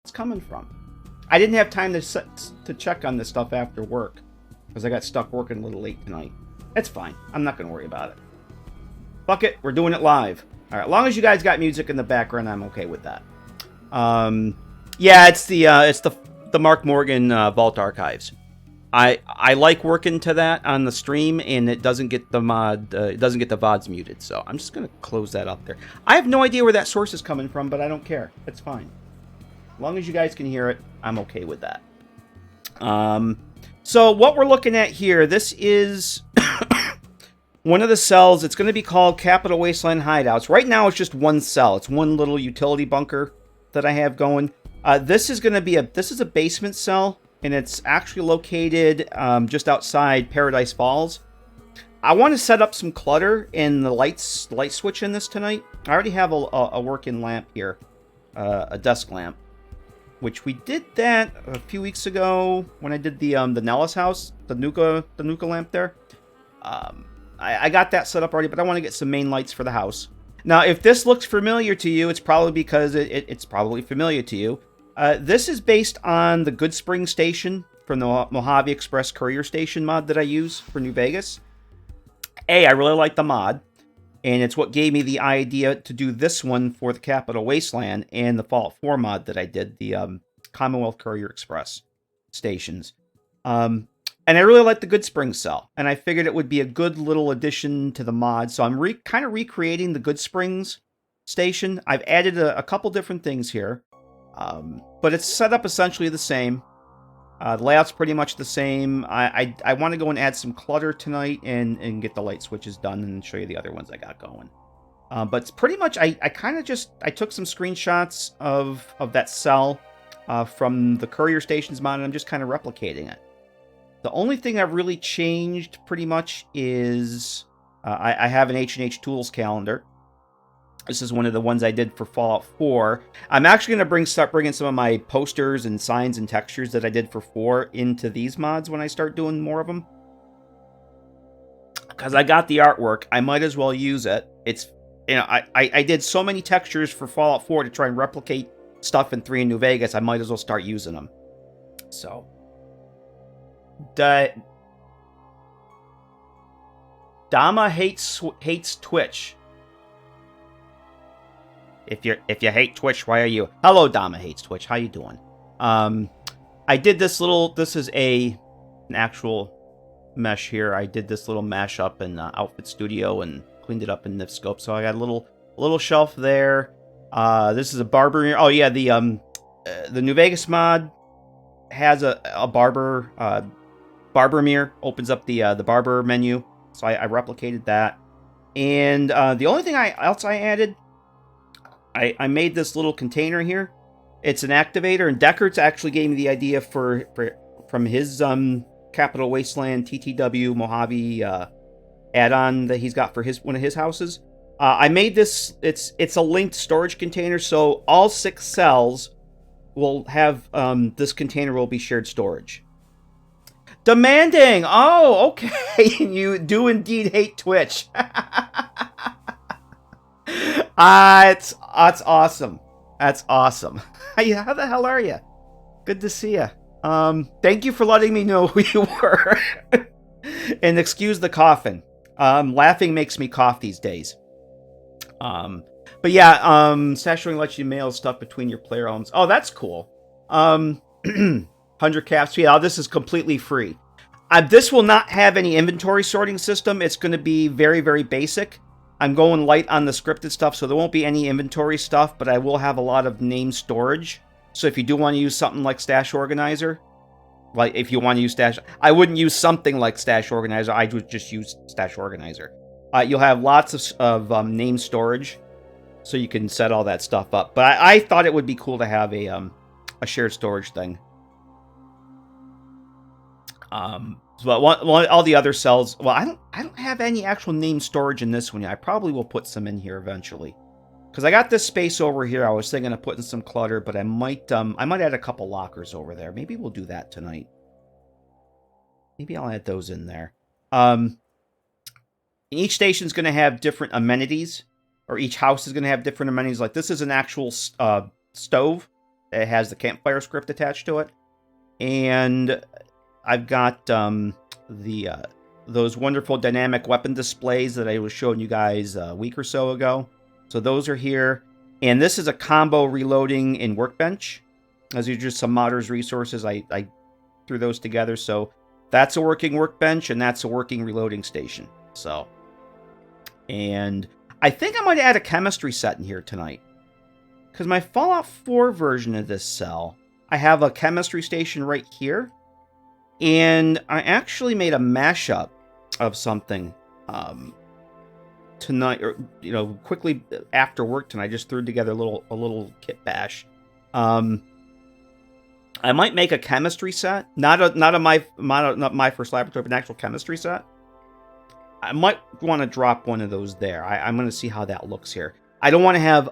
it's coming from. I didn't have time to check on this stuff after work because I got stuck working a little late tonight. It's fine. I'm not going to worry about it. Fuck it. We're doing it live. All right. As long as you guys got music in the background, I'm okay with that. Yeah, it's the Mark Morgan Vault Archives. I like working to that on the stream, and it doesn't get the it doesn't get the VODs muted. So I'm just gonna close that up there. I have no idea where that source is coming from, but I don't care. It's fine. As long as you guys can hear it, I'm okay with that. So what we're looking at here, this is one of the cells. It's going to be called Capital Wasteland Hideouts. Right now, it's just one cell. It's one little utility bunker that I have going. This is going to be a basement cell, and it's actually located just outside Paradise Falls. I want to set up some clutter in the light switch in this tonight. I already have a working lamp here, a desk lamp, which we did that a few weeks ago when I did the Nellis house, the Nuka lamp there. I got that set up already, but I want to get some main lights for the house. Now, if this looks familiar to you, it's probably because it's probably familiar to you. This is based on the Goodspring station from the Mojave Express Courier Station mod that I use for New Vegas. I really like the mod, and it's what gave me the idea to do this one for the Capital Wasteland and the Fallout 4 mod that I did, the Commonwealth Courier Express stations. And I really like the Goodspring cell, and I figured it would be a good little addition to the mod, so I'm kind of recreating the Goodsprings station. I've added a couple different things here, but it's set up essentially the same. The layout's pretty much the same. I want to go and add some clutter tonight and get the light switches done and show you the other ones I got going. But it's pretty much, I took some screenshots of that cell from the Courier Stations mod, and I'm just kind of replicating it. The only thing I've really changed pretty much is I have an H&H Tools calendar. This is one of the ones I did for Fallout 4. I'm actually going to start bringing some of my posters and signs and textures that I did for 4 into these mods when I start doing more of them. Because I got the artwork, I might as well use it. It's, you know, I did so many textures for Fallout 4 to try and replicate stuff in 3 in New Vegas, I might as well start using them. So, Dama hates Twitch. If you hate Twitch, why are you? Hello, Dama hates Twitch. How you doing? I did this is an actual mesh here. I did this little mashup in Outfit Studio and cleaned it up in Nifscope. So I got a little shelf there. This is a barber mirror. Oh yeah, the New Vegas mod has a barber mirror. Opens up the barber menu. So I replicated that. And the only thing else I added, I made this little container here. It's an activator, and Deckert's actually gave me the idea from his Capital Wasteland TTW Mojave add-on that he's got for one of his houses. I made this. It's a linked storage container, so all 6 cells will have this container will be shared storage. Demanding. Oh, okay. You do indeed hate Twitch. It's awesome. That's awesome. How the hell are you? Good to see you. Thank you for letting me know who you were. And excuse the coughing. Laughing makes me cough these days. But yeah, Stashing lets you mail stuff between your player homes. Oh, that's cool. 100 caps. Yeah, this is completely free. This will not have any inventory sorting system. It's going to be very, very basic. I'm going light on the scripted stuff, so there won't be any inventory stuff, but I will have a lot of name storage. So if you do want to use something like Stash Organizer, like if you want to use Stash, I wouldn't use something like Stash Organizer. I would just use Stash Organizer. You'll have lots of name storage, so you can set all that stuff up. But I thought it would be cool to have a shared storage thing. So all the other cells. Well, I don't have any actual name storage in this one yet. I probably will put some in here eventually, because I got this space over here. I was thinking of putting some clutter, but I might add a couple lockers over there. Maybe we'll do that tonight. Maybe I'll add those in there. Each station's going to have different amenities, or each house is going to have different amenities. Like this is an actual stove It has the campfire script attached to it. And I've got those wonderful dynamic weapon displays that I was showing you guys a week or so ago. So those are here. And this is a combo reloading in Workbench. Those are just some modders resources. I threw those together. So that's a working Workbench, and that's a working reloading station. So, and I think I might add a chemistry set in here tonight. Because my Fallout 4 version of this cell, I have a chemistry station right here. And I actually made a mashup of something tonight, or quickly after work tonight. I just threw together a little kit bash. I might make a chemistry set, not my first laboratory, but an actual chemistry set. I might want to drop one of those there. I'm going to see how that looks here. I don't want to have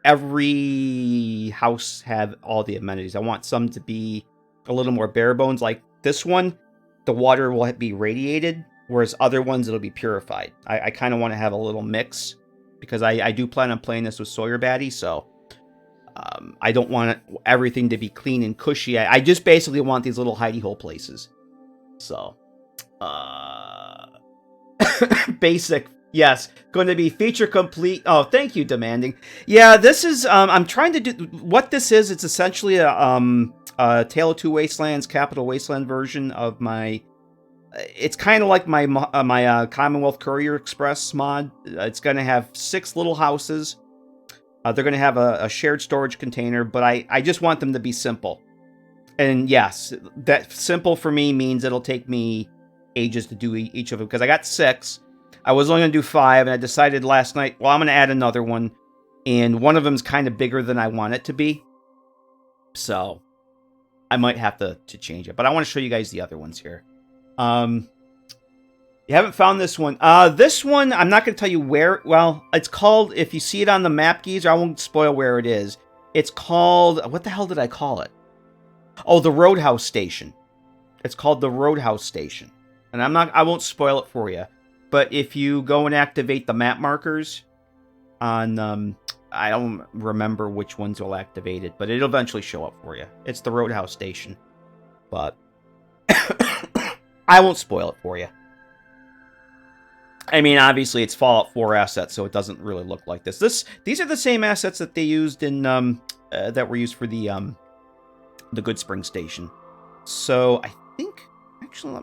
every house have all the amenities. I want some to be a little more bare bones. Like this one, the water will be radiated, whereas other ones, it'll be purified. I kind of want to have a little mix, because I do plan on playing this with Sawyer Batty, so I don't want everything to be clean and cushy. I just basically want these little hidey hole places. So, basic. Yes, going to be feature complete. Oh, thank you, Demanding. Yeah, this is, I'm trying to do, what this is, it's essentially a Tale of Two Wastelands, Capital Wasteland version of my, it's kind of like my Commonwealth Courier Express mod. It's going to have 6 little houses. They're going to have a shared storage container, but I just want them to be simple. And yes, that simple for me means it'll take me ages to do each of them, because I got 6. I was only going to do 5, and I decided last night, well, I'm going to add another one, and one of them's kind of bigger than I want it to be. So I might have to change it, but I want to show you guys the other ones here. You haven't found this one. This one, I'm not going to tell you where. Well, it's called, if you see it on the map, Geezer, I won't spoil where it is. It's called, what the hell did I call it? Oh, the Roadhouse Station. It's called the Roadhouse Station. And I won't spoil it for you. But if you go and activate the map markers on, I don't remember which ones will activate it, but it'll eventually show up for you. It's the Roadhouse Station. But I won't spoil it for you. I mean, obviously, it's Fallout 4 assets, so it doesn't really look like this. These are the same assets that they used in that were used for the Goodspring Station. So I think, actually,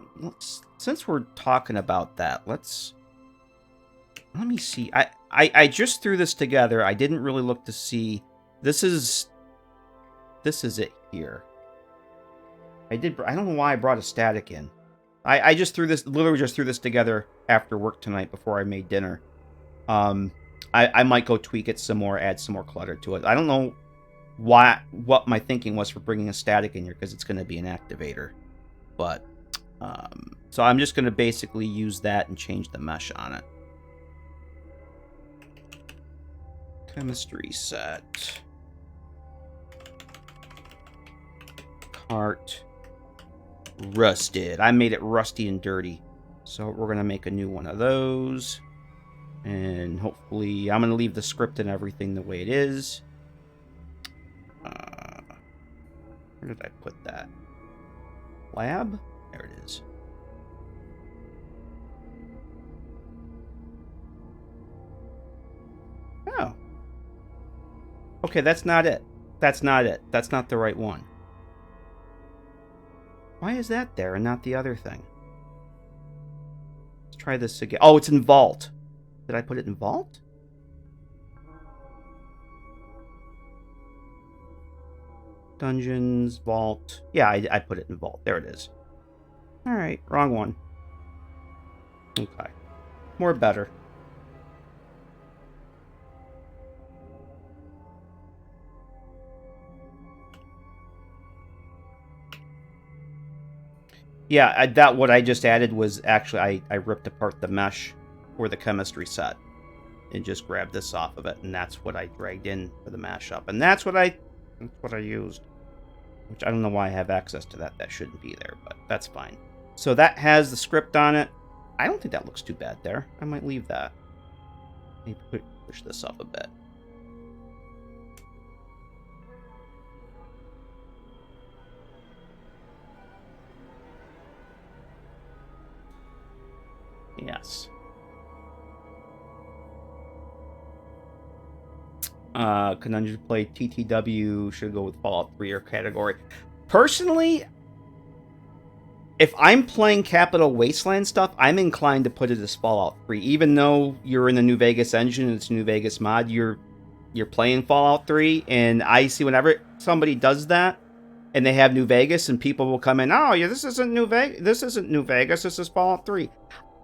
since we're talking about that, let me see. I just threw this together. I didn't really look to see. This is it here. I don't know why I brought a static in. I just literally just threw this together after work tonight before I made dinner. I might go tweak it some more, add some more clutter to it. I don't know what my thinking was for bringing a static in here, because it's going to be an activator. But, so I'm just going to basically use that and change the mesh on it. Chemistry set. Cart. Rusted. I made it rusty and dirty. So we're going to make a new one of those. And hopefully, I'm going to leave the script and everything the way it is. Where did I put that? Lab? There it is. Oh. Okay, that's not it. That's not it. That's not the right one. Why is that there and not the other thing? Let's try this again. Oh, it's in Vault. Did I put it in Vault? Dungeons, Vault. Yeah, I put it in Vault. There it is. Alright, wrong one. Okay. More better. Yeah, that what I just added was actually, I ripped apart the mesh for the chemistry set and just grabbed this off of it, and that's what I dragged in for the mashup. And that's what I used. Which I don't know why I have access to that. That shouldn't be there, but that's fine. So that has the script on it. I don't think that looks too bad there. I might leave that. Maybe push this up a bit. Yes. Conundrum play TTW should go with Fallout 3 or category. Personally, if I'm playing Capital Wasteland stuff, I'm inclined to put it as Fallout 3. Even though you're in the New Vegas engine and it's a New Vegas mod, you're playing Fallout 3, and I see whenever somebody does that and they have New Vegas and people will come in, oh yeah, this isn't New Vegas, this is Fallout 3.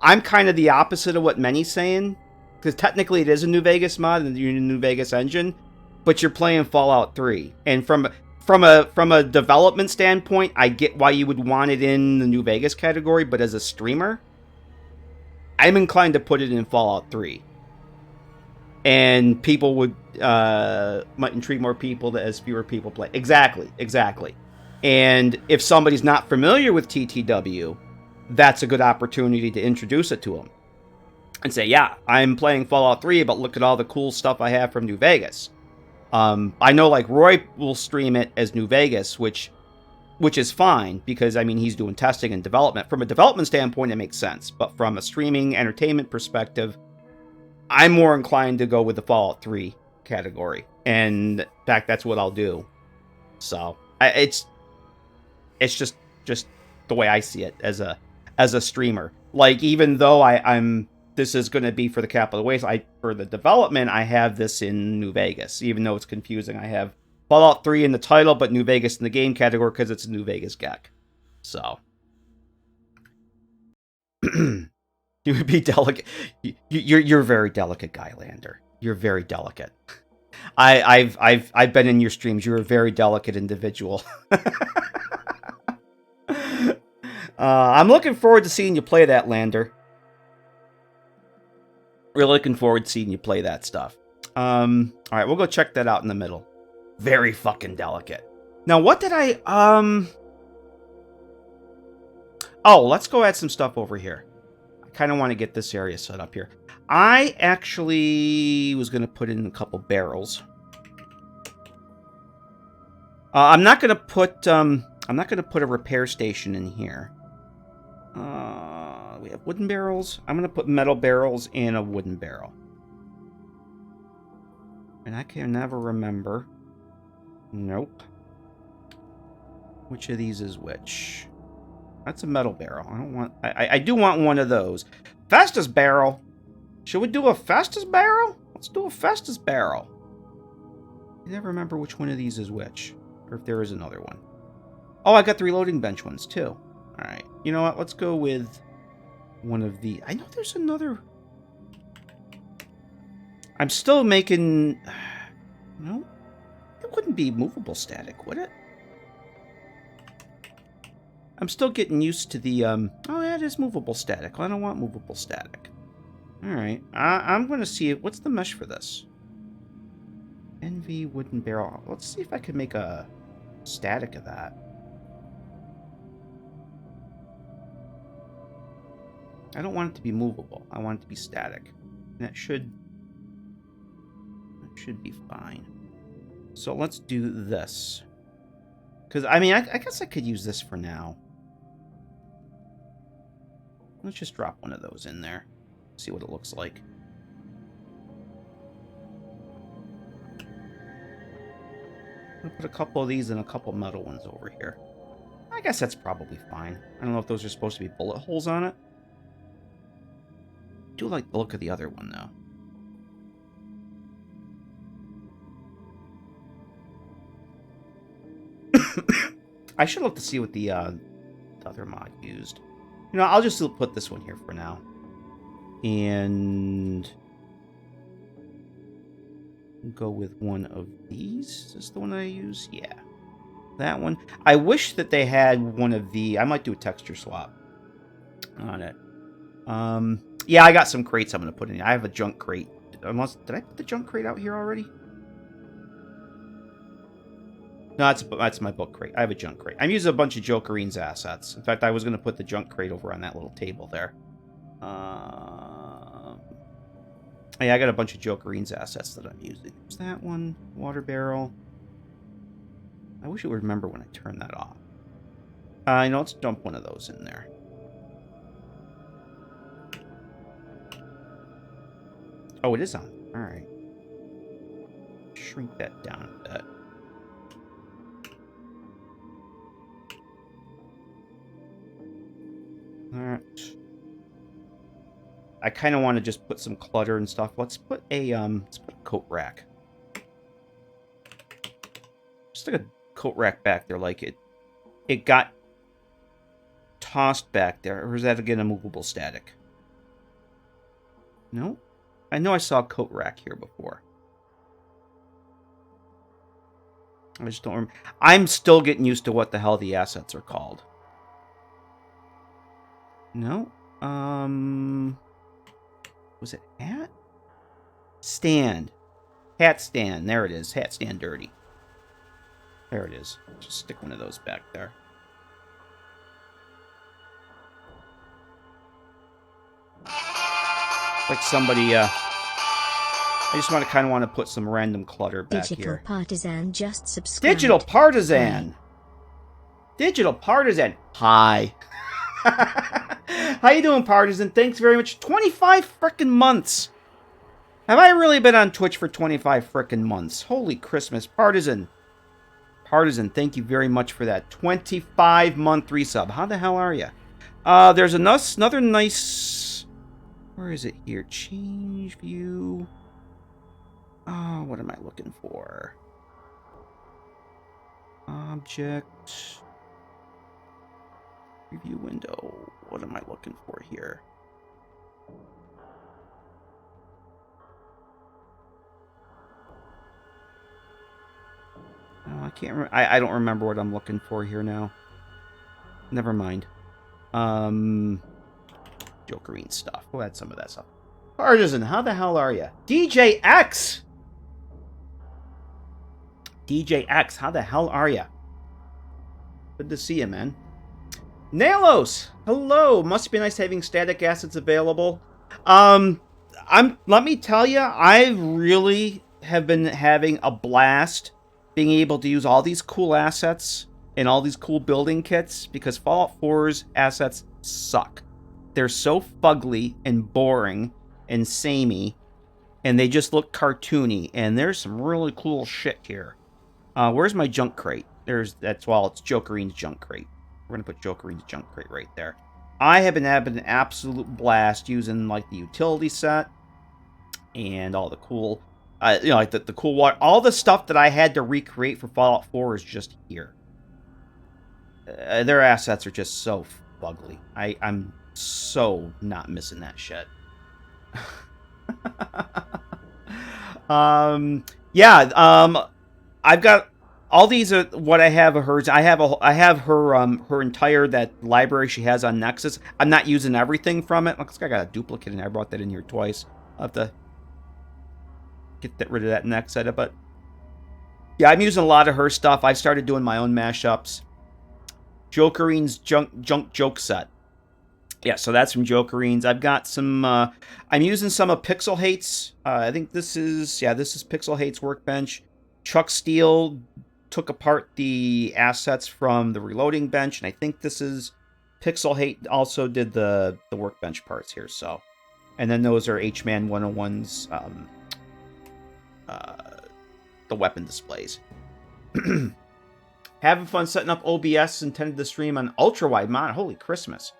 I'm kind of the opposite of what Many's saying, because technically it is a New Vegas mod and you're in the New Vegas engine, but you're playing Fallout 3. And from a development standpoint, I get why you would want it in the New Vegas category, but as a streamer, I'm inclined to put it in Fallout 3. And people would might intrigue more people as fewer people play. Exactly. And if somebody's not familiar with TTW, that's a good opportunity to introduce it to them and say, yeah, I'm playing Fallout 3, but look at all the cool stuff I have from New Vegas. I know, like, Roy will stream it as New Vegas, which is fine, because, I mean, he's doing testing and development. From a development standpoint, it makes sense. But from a streaming entertainment perspective, I'm more inclined to go with the Fallout 3 category. And, in fact, that's what I'll do. So, it's just the way I see it as a streamer. Like, even though I'm this is going to be for the Capital Wasteland, for the development, I have this in New Vegas. Even though it's confusing, I have Fallout 3 in the title, but New Vegas in the game category because it's a New Vegas GECK. So. You would be delicate. You're a very delicate guy, Lander. You're very delicate. I've been in your streams. You're a very delicate individual. I'm looking forward to seeing you play that, Lander. Really looking forward to seeing you play that stuff. All right, we'll go check that out in the middle. Very fucking delicate. Now, what did I Oh, let's go add some stuff over here. I kind of want to get this area set up here. I actually was going to put in a couple barrels. I'm not going to put a repair station in here. We have wooden barrels. I'm going to put metal barrels in a wooden barrel. And I can never remember. Nope. Which of these is which? That's a metal barrel. I don't want... I do want one of those. Festus barrel. Should we do a Festus barrel? Let's do a Festus barrel. I never remember which one of these is which. Or if there is another one. Oh, I got the reloading bench ones, too. Alright. You know what? Let's go with one of the... I know there's another... I'm still making... No? It wouldn't be movable static, would it? I'm still getting used to the... Oh, yeah, it is movable static. I don't want movable static. Alright. I'm going to see... What's the mesh for this? NV wooden barrel. Let's see if I can make a static of that. I don't want it to be movable. I want it to be static. And that should be fine. So let's do this. Because, I mean, I guess I could use this for now. Let's just drop one of those in there. See what it looks like. I'll put a couple of these and a couple metal ones over here. I guess that's probably fine. I don't know if those are supposed to be bullet holes on it. I do like the look of the other one, though. I should look to see what the other mod used. You know, I'll just put this one here for now. And go with one of these. Is this the one I use? Yeah. That one. I wish that they had one of the... I might do a texture swap on it. Yeah, I got some crates I'm going to put in. I have a junk crate. Unless... Did I put the junk crate out here already? No, that's my book crate. I have a junk crate. I'm using a bunch of Jokerine's assets. In fact, I was going to put the junk crate over on that little table there. Yeah, I got a bunch of Jokerine's assets that I'm using. There's that one. Water barrel. I wish I would remember when I turned that off. You know, let's dump one of those in there. Oh, it is on. All right. Shrink that down a bit. All right. I kind of want to just put some clutter and stuff. Let's put a coat rack. Just like a coat rack back there, like it got tossed back there, or is that again a movable static? No, I know I saw a coat rack here before. I just don't remember. I'm still getting used to what the hell the assets are called. No, was it hat? Stand. Hat stand. There it is. Hat stand dirty. There it is. Just stick one of those back there. Like somebody, I just kind of want to put some random clutter back here. Digital Partisan just subscribed. Digital Partisan! Hi. Digital Partisan! Hi. How you doing, Partisan? Thanks very much. 25 frickin' months! Have I really been on Twitch for 25 frickin' months? Holy Christmas. Partisan. Partisan, thank you very much for that. 25-month resub. How the hell are you? There's another nice... Where is it here? Change view. Oh, what am I looking for? Object. Review window. What am I looking for here? Oh, I can't remember. I don't remember what I'm looking for here now. Never mind. Jokerine stuff. We'll add some of that stuff. Partisan, how the hell are you? DJ X! DJ X, how the hell are you? Good to see you, man. Nalos, hello. Must be nice having static assets available. Let me tell you, I really have been having a blast being able to use all these cool assets and all these cool building kits, because Fallout 4's assets suck. They're so fugly and boring and samey, and they just look cartoony, and there's some really cool shit here. Where's my junk crate? It's Jokerine's junk crate. We're going to put Jokerine's junk crate right there. I have been having an absolute blast using, like, the utility set and all the cool, like the cool water. All the stuff that I had to recreate for Fallout 4 is just here. Their assets are just so fugly. I'm so not missing that shit. I've got all these are what I have of hers. I have her entire that library she has on Nexus. I'm not using everything from it. Looks like I got a duplicate in there. I brought that in here twice. I'll have to get rid of that next setup. But yeah, I'm using a lot of her stuff. I've started doing my own mashups. Jokerine's junk joke set. Yeah, so that's from Jokerine's. I've got some, I'm using some of Pixel Hate's. I think this is Pixel Hate's workbench. Chuck Steele took apart the assets from the reloading bench, and I think this is Pixel Hate also did the workbench parts here, so. And then those are H-Man 101's, the weapon displays. Having fun setting up OBS, intended to stream on ultra-wide monitor. Holy Christmas.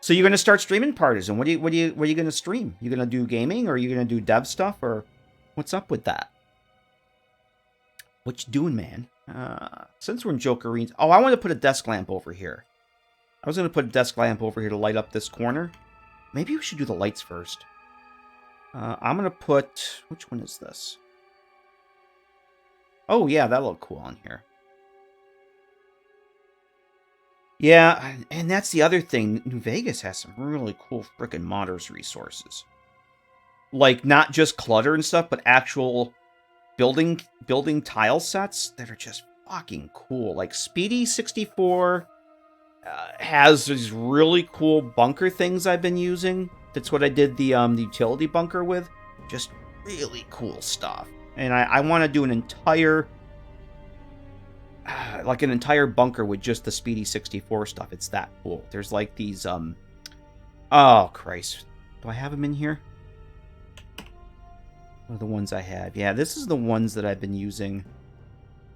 So you're going to start streaming, Partisan. What are you going to stream? You going to do gaming, or are you going to do dev stuff, or what's up with that? What you doing, man? Since we're in Jokerine's... Oh, I want to put a desk lamp over here. I was going to put a desk lamp over here to light up this corner. Maybe we should do the lights first. I'm going to put... Which one is this? Oh, yeah, that'll look cool on here. Yeah, and that's the other thing. New Vegas has some really cool frickin' modders resources. Like, not just clutter and stuff, but actual building tile sets that are just fucking cool. Like, Speedy64 has these really cool bunker things I've been using. That's what I did the utility bunker with. Just really cool stuff. And I want to do an entire... like an entire bunker with just the Speedy64 stuff. It's that cool. There's like these, oh, Christ. Do I have them in here? What are the ones I have? Yeah, this is the ones that I've been using.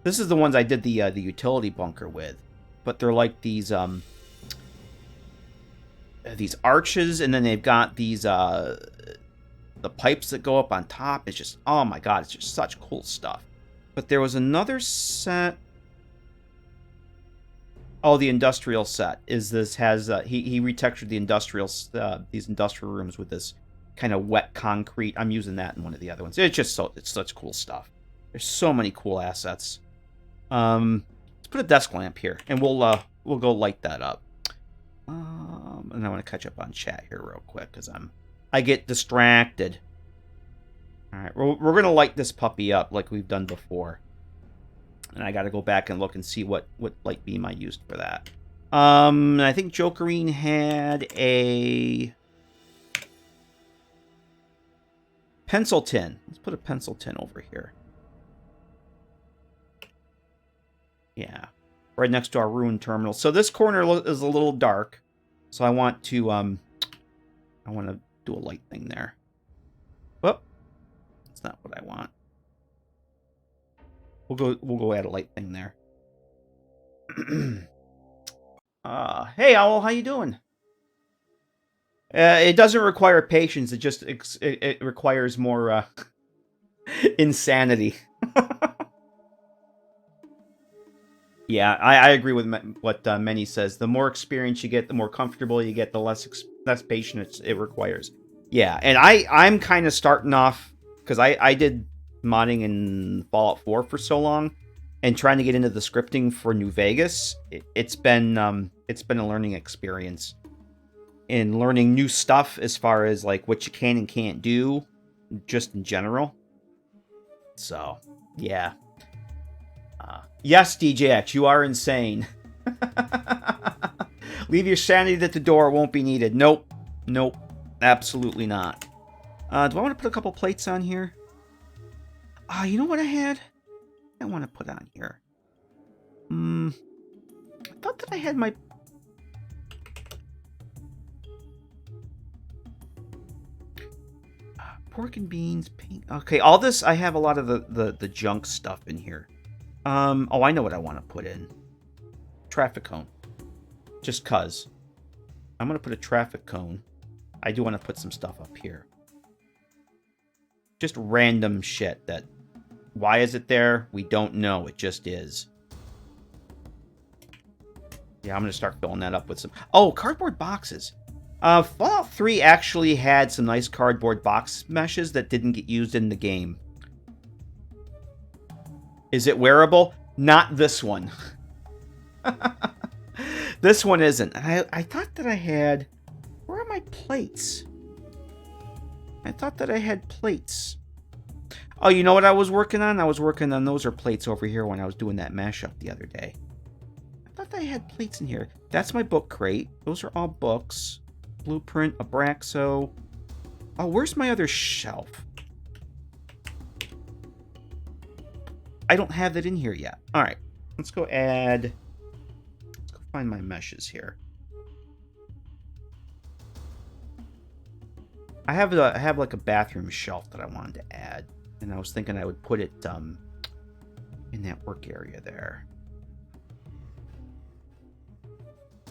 This is the ones I did the utility bunker with. But they're like these arches, and then they've got these the pipes that go up on top. It's just, oh my god, it's just such cool stuff. But there was another set. Oh, the industrial set is this has he retextured the industrial these industrial rooms with this kind of wet concrete. I'm using that in one of the other ones. It's such cool stuff. There's so many cool assets. Let's put a desk lamp here, and we'll go light that up. And I want to catch up on chat here real quick because I get distracted. All right, we're gonna light this puppy up like we've done before, and I got to go back and look and see what light beam I used for that. I think Jokerine had a pencil tin. Let's put a pencil tin over here. Yeah, right next to our ruined terminal. So this corner is a little dark, so I want to do a light thing there. Whoop, that's not what I want. We'll go add a light thing there. Hey Owl, how you doing? It doesn't require patience. It just it requires more insanity. Yeah, I agree with what Many says. The more experience you get, the more comfortable you get, the less patience it requires. Yeah, and I'm kind of starting off, because I did modding in Fallout 4 for so long, and trying to get into the scripting for New Vegas. It's been a learning experience in learning new stuff as far as like what you can and can't do, just in general. So yeah. Yes, DJX, you are insane. Leave your sanity at the door. It won't be needed. Nope. Nope. Absolutely not. Do I want to put a couple plates on here? You know what I had? I want to put on here. I thought that I had my... pork and beans, paint. Okay, all this, I have a lot of the junk stuff in here. Oh, I know what I want to put in. Traffic cone. Just cuz. I'm going to put a traffic cone. I do want to put some stuff up here. Just random shit that... Why is it there? We don't know. It just is. Yeah, I'm going to start filling that up with some... Oh, cardboard boxes. Fallout 3 actually had some nice cardboard box meshes that didn't get used in the game. Is it wearable? Not this one. This one isn't. I thought that I had... Where are my plates? I thought that I had plates. Oh, you know what I was working on? I was working on those plates over here when I was doing that mashup the other day. I thought that I had plates in here. That's my book crate. Those are all books. Blueprint, Abraxo. Oh, where's my other shelf? I don't have that in here yet. All right, let's go add... Let's go find my meshes here. I have like a bathroom shelf that I wanted to add, and I was thinking I would put it in that work area there.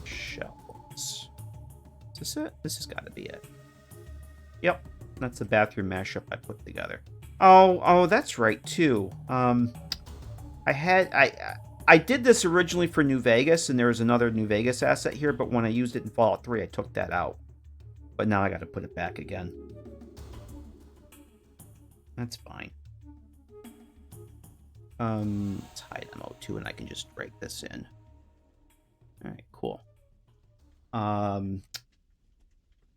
Shelves. Is this it? This has got to be it. Yep, that's the bathroom mashup I put together. Oh, that's right too. I did this originally for New Vegas, and there was another New Vegas asset here, but when I used it in Fallout 3, I took that out. But now I got to put it back again. That's fine. Let's hide MO2, and I can just break this in. All right, cool.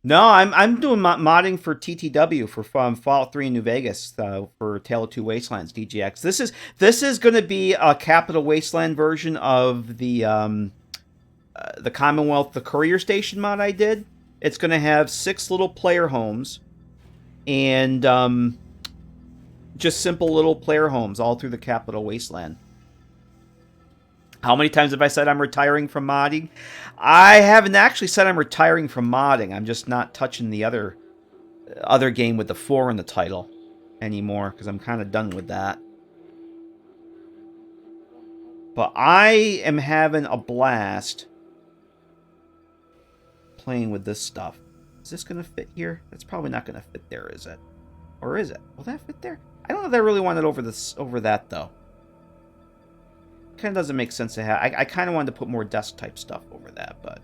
No, I'm doing modding for TTW for Fallout 3 in New Vegas for Tale of Two Wastelands DGX. This is going to be a Capital Wasteland version of the Commonwealth, the Courier Station mod I did. It's going to have 6 little player homes and just simple little player homes all through the Capital Wasteland. How many times have I said I'm retiring from modding? I haven't actually said I'm retiring from modding. I'm just not touching the other game with the 4 in the title anymore because I'm kind of done with that. But I am having a blast playing with this stuff. Is this going to fit here? That's probably not going to fit there, is it? Or is it? Will that fit there? I don't know if I really want it over that, though. Kind of doesn't make sense to have. I kind of wanted to put more desk-type stuff over that, but...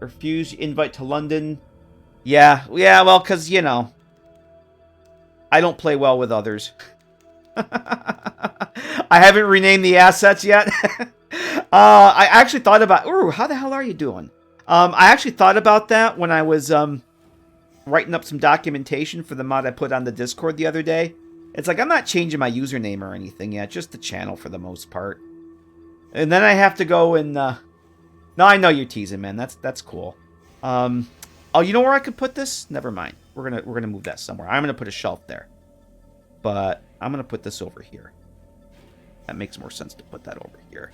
Refuse invite to London. Yeah, well, because, you know... I don't play well with others. I haven't renamed the assets yet. I actually thought about... Ooh, how the hell are you doing? I actually thought about that when I was writing up some documentation for the mod I put on the Discord the other day. It's like, I'm not changing my username or anything yet, just the channel for the most part. And then I have to go and... No, I know you're teasing, man. That's cool. Oh, you know where I could put this? Never mind. We're gonna move that somewhere. I'm gonna put a shelf there. But I'm gonna put this over here. That makes more sense to put that over here.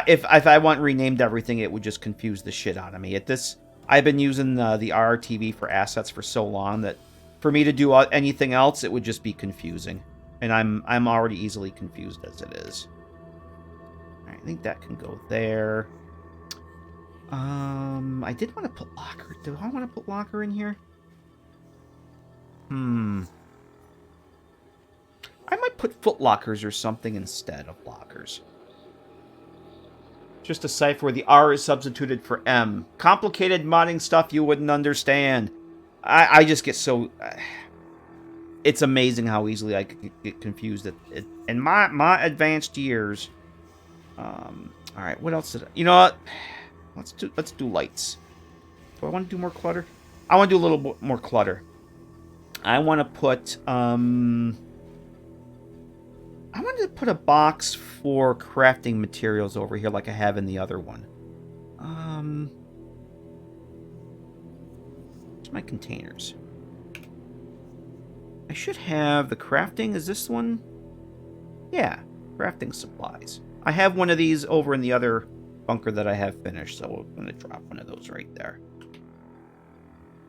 If I want renamed everything, it would just confuse the shit out of me. I've been using the RRTV for assets for so long that for me to do anything else, it would just be confusing. And I'm already easily confused as it is. Alright, I think that can go there. I did want to put locker. Do I want to put locker in here? I might put foot lockers or something instead of lockers. Just a cipher where the R is substituted for M. Complicated modding stuff you wouldn't understand. I just get so... it's amazing how easily I could get confused. In my advanced years... Alright, what else did I... You know what? Let's do lights. Do I want to do more clutter? I want to do a little bit more clutter. I want to put... I wanted to put a box for crafting materials over here like I have in the other one. Where's my containers? I should have the crafting. Is this one? Yeah, crafting supplies. I have one of these over in the other bunker that I have finished, so I'm going to drop one of those right there.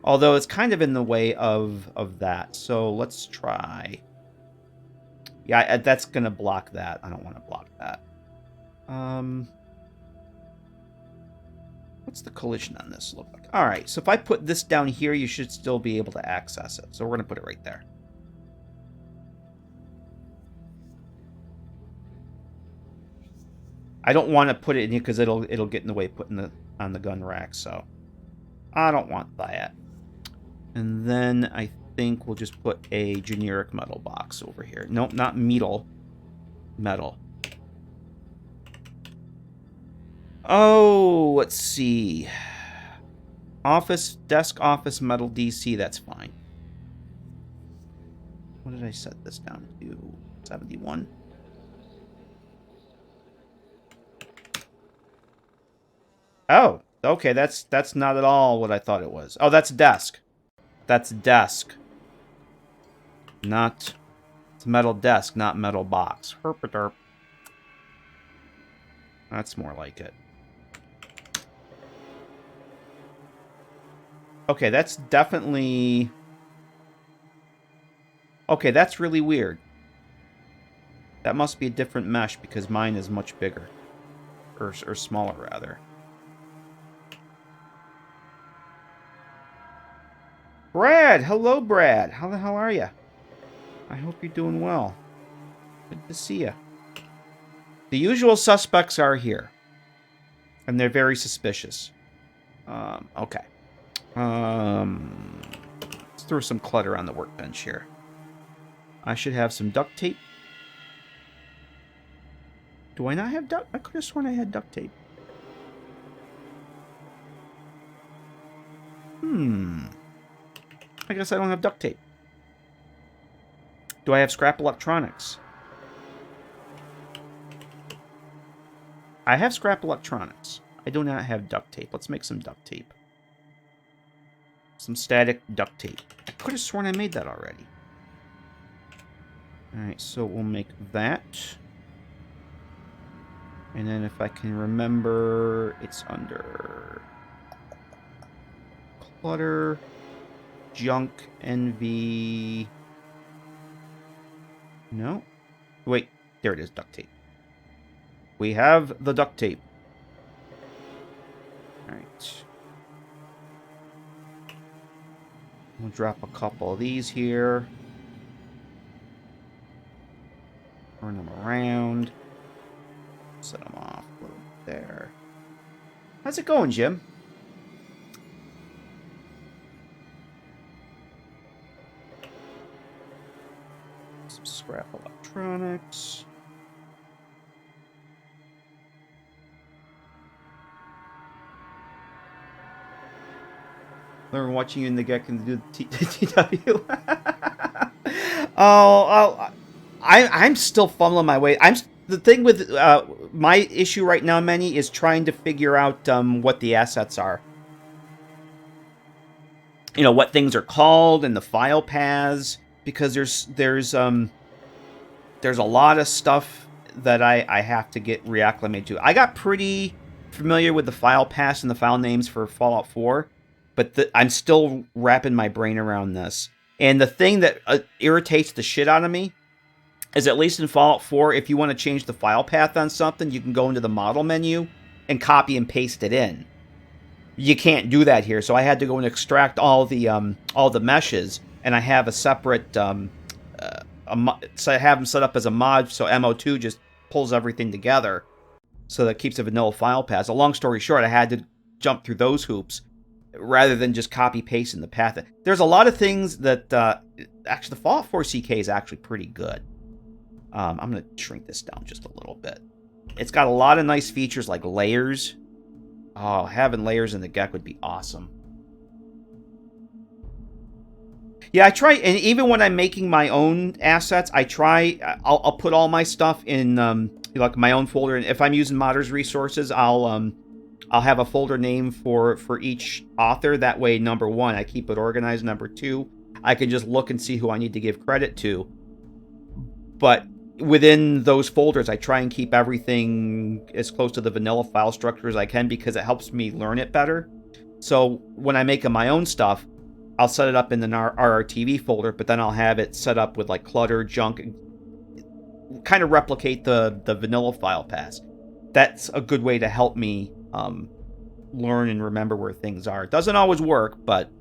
Although it's kind of in the way of that, so let's try... Yeah, that's going to block that. I don't want to block that. What's the collision on this look like? All right, so if I put this down here, you should still be able to access it. So we're going to put it right there. I don't want to put it in here because it'll get in the way of putting it on the gun rack, so I don't want that. And then I think we'll just put a generic metal box over here. Nope, not metal. Metal. Oh, let's see. Desk office metal DC, that's fine. What did I set this down to? 71. Oh, okay, that's not at all what I thought it was. Oh, that's desk. That's desk. Not... It's metal desk, not metal box. Herp-a-derp. That's more like it. Okay, that's definitely... Okay, that's really weird. That must be a different mesh because mine is much bigger. Or smaller, rather. Brad! Hello, Brad! How the hell are you? I hope you're doing well. Good to see you. The usual suspects are here. And they're very suspicious. Okay. Let's throw some clutter on the workbench here. I should have some duct tape. Do I not have duct? I could have sworn I had duct tape. I guess I don't have duct tape. Do I have scrap electronics? I have scrap electronics. I do not have duct tape. Let's make some duct tape. Some static duct tape. I could have sworn I made that already. Alright, so we'll make that. And then if I can remember, it's under... clutter, junk, NV. No. Wait, there it is, duct tape. We have the duct tape. Alright. We'll drop a couple of these here. Turn them around. Set them off a little bit there. How's it going, Jim? Some scrap electronics. Learn watching you in the GECK and do the TTW. I'm still fumbling my way. The thing with my issue right now, Manny, is trying to figure out what the assets are. You know, what things are called and the file paths, because there's a lot of stuff that I have to get reacclimated to. I got pretty familiar with the file paths and the file names for Fallout 4, but I'm still wrapping my brain around this. And the thing that irritates the shit out of me is, at least in Fallout 4, if you want to change the file path on something, you can go into the model menu and copy and paste it in. You can't do that here, so I had to go and extract all the meshes, and I have a separate so I have them set up as a mod, so MO2 just pulls everything together, so that keeps a vanilla file path. So long story short, I had to jump through those hoops rather than just copy paste in the path. There's a lot of things that actually the Fallout 4 CK is actually pretty good. I'm going to shrink this down just a little bit. It's got a lot of nice features like layers. Oh, having layers in the GECK would be awesome. Yeah, I try, and even when I'm making my own assets, I'll put all my stuff in like my own folder. And if I'm using modders resources, I'll have a folder name for each author. That way, number one, I keep it organized. Number two, I can just look and see who I need to give credit to. But within those folders, I try and keep everything as close to the vanilla file structure as I can, because it helps me learn it better. So when I'm making my own stuff, I'll set it up in the RRTV folder, but then I'll have it set up with like clutter, junk, kind of replicate the vanilla file paths. That's a good way to help me learn and remember where things are. It doesn't always work, but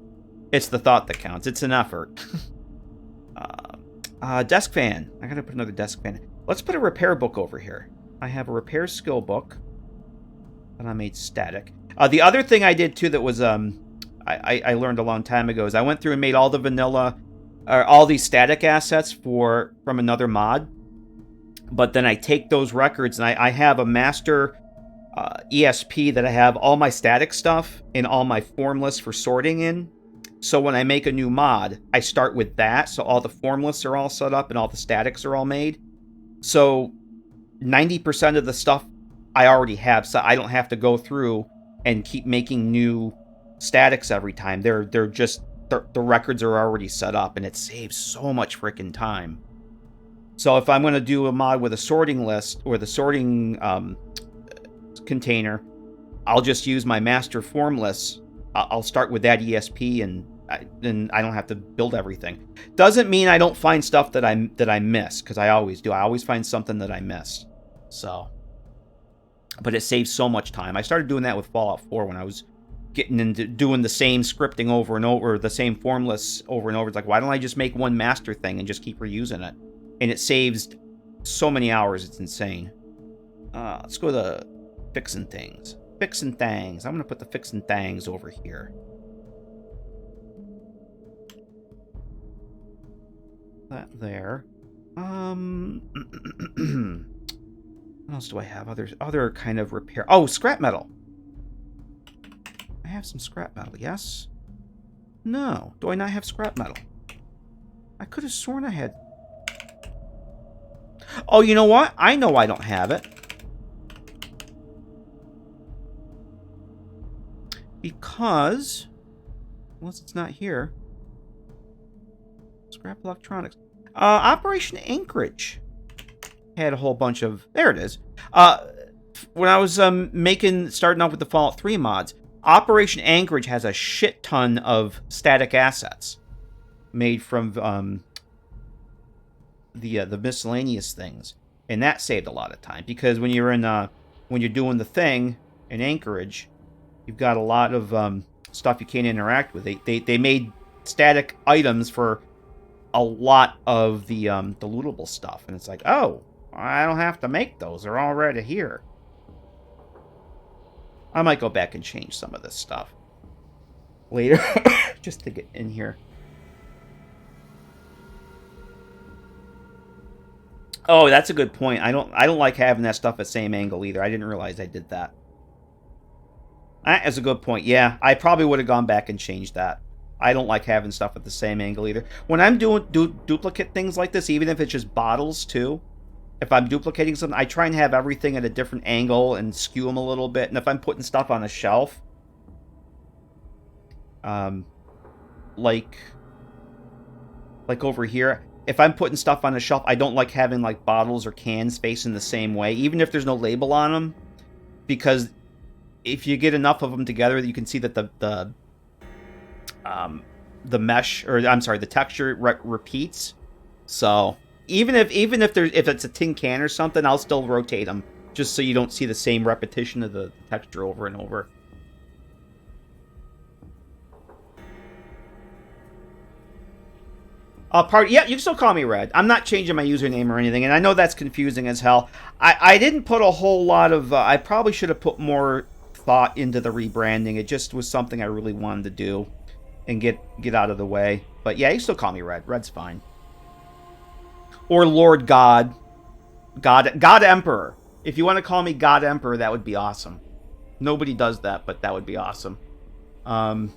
it's the thought that counts. It's an effort. Desk fan. I gotta put another desk fan. Let's put a repair book over here. I have a repair skill book that I made static. The other thing I did too that was I learned a long time ago is I went through and made all the vanilla, all these static assets from another mod. But then I take those records and I have a master ESP that I have all my static stuff and all my form lists for sorting in. So when I make a new mod, I start with that. So all the form lists are all set up and all the statics are all made. So 90% of the stuff I already have, so I don't have to go through and keep making new statics every time. They're just the records are already set up, and it saves so much freaking time. So if I'm going to do a mod with a sorting list or the sorting container, I'll just use my master form lists. I'll start with that ESP, and then I don't have to build everything. Doesn't mean I don't find stuff that I miss, because I always do. I always find something that I miss. So, but it saves so much time. I started doing that with Fallout 4 when I was getting into doing the same scripting over and over, the same form lists over and over. It's like, why don't I just make one master thing and just keep reusing it? And it saves so many hours, it's insane. Let's go to fixing things. Fixing things. I'm going to put the fixing things over here. That there. What else do I have? Other kind of repair. Oh, scrap metal. I have some scrap metal, yes? No. Do I not have scrap metal? I could have sworn I had. Oh, you know what? I know I don't have it. Because, unless it's not here. Scrap electronics. Operation Anchorage had a whole bunch of. There it is. When I was starting off with the Fallout 3 mods, Operation Anchorage has a shit ton of static assets made from the miscellaneous things, and that saved a lot of time because when you're doing the thing in Anchorage, you've got a lot of stuff you can't interact with. They made static items for a lot of the lootable stuff, and it's like, oh, I don't have to make those; they're already here. I might go back and change some of this stuff later just to get in here. Oh, that's a good point. I don't like having that stuff at the same angle either. I didn't realize I did that. That is a good point. Yeah, I probably would have gone back and changed that. I don't like having stuff at the same angle either. When I'm doing duplicate things like this, even if it's just bottles too, if I'm duplicating something, I try and have everything at a different angle and skew them a little bit. And if I'm putting stuff on a shelf, like over here, if I'm putting stuff on a shelf, I don't like having like bottles or cans facing the same way, even if there's no label on them, because if you get enough of them together, you can see that the mesh, or I'm sorry, the texture repeats. So even if it's a tin can or something, I'll still rotate them just so you don't see the same repetition of the texture over and over. Yeah, you can still call me Red. I'm not changing my username or anything, and I know that's confusing as hell. I didn't put a whole lot of... I probably should have put more thought into the rebranding. It just was something I really wanted to do and get out of the way. But yeah, you still call me Red. Red's fine. Or Lord God. God Emperor. If you want to call me God Emperor, that would be awesome. Nobody does that, but that would be awesome. Jinja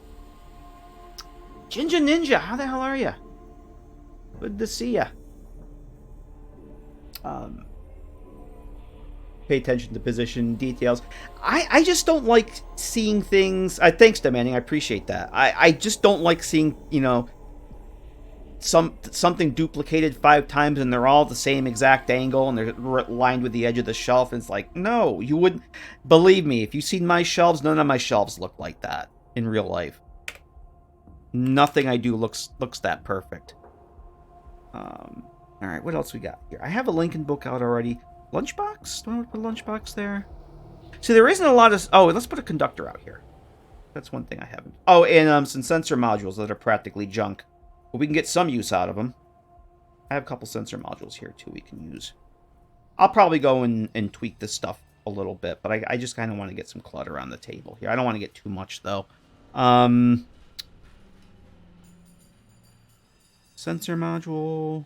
Ninja, how the hell are you? Good to see ya. Pay attention to position details. I just don't like seeing things... thanks, Demanding. I appreciate that. I just don't like seeing, you know, something duplicated 5 times and they're all the same exact angle and they're lined with the edge of the shelf. And it's like, no, you wouldn't... Believe me, if you've seen my shelves, none of my shelves look like that in real life. Nothing I do looks that perfect. Alright, what else we got here? I have a Lincoln book out already. Lunchbox? Do I want to put a lunchbox there? See, there isn't a lot of... Oh, let's put a conductor out here. That's one thing I haven't. Oh, and some sensor modules that are practically junk. But we can get some use out of them. I have a couple sensor modules here, too, we can use. I'll probably go and tweak this stuff a little bit, but I just kind of want to get some clutter on the table here. I don't want to get too much, though. Sensor module.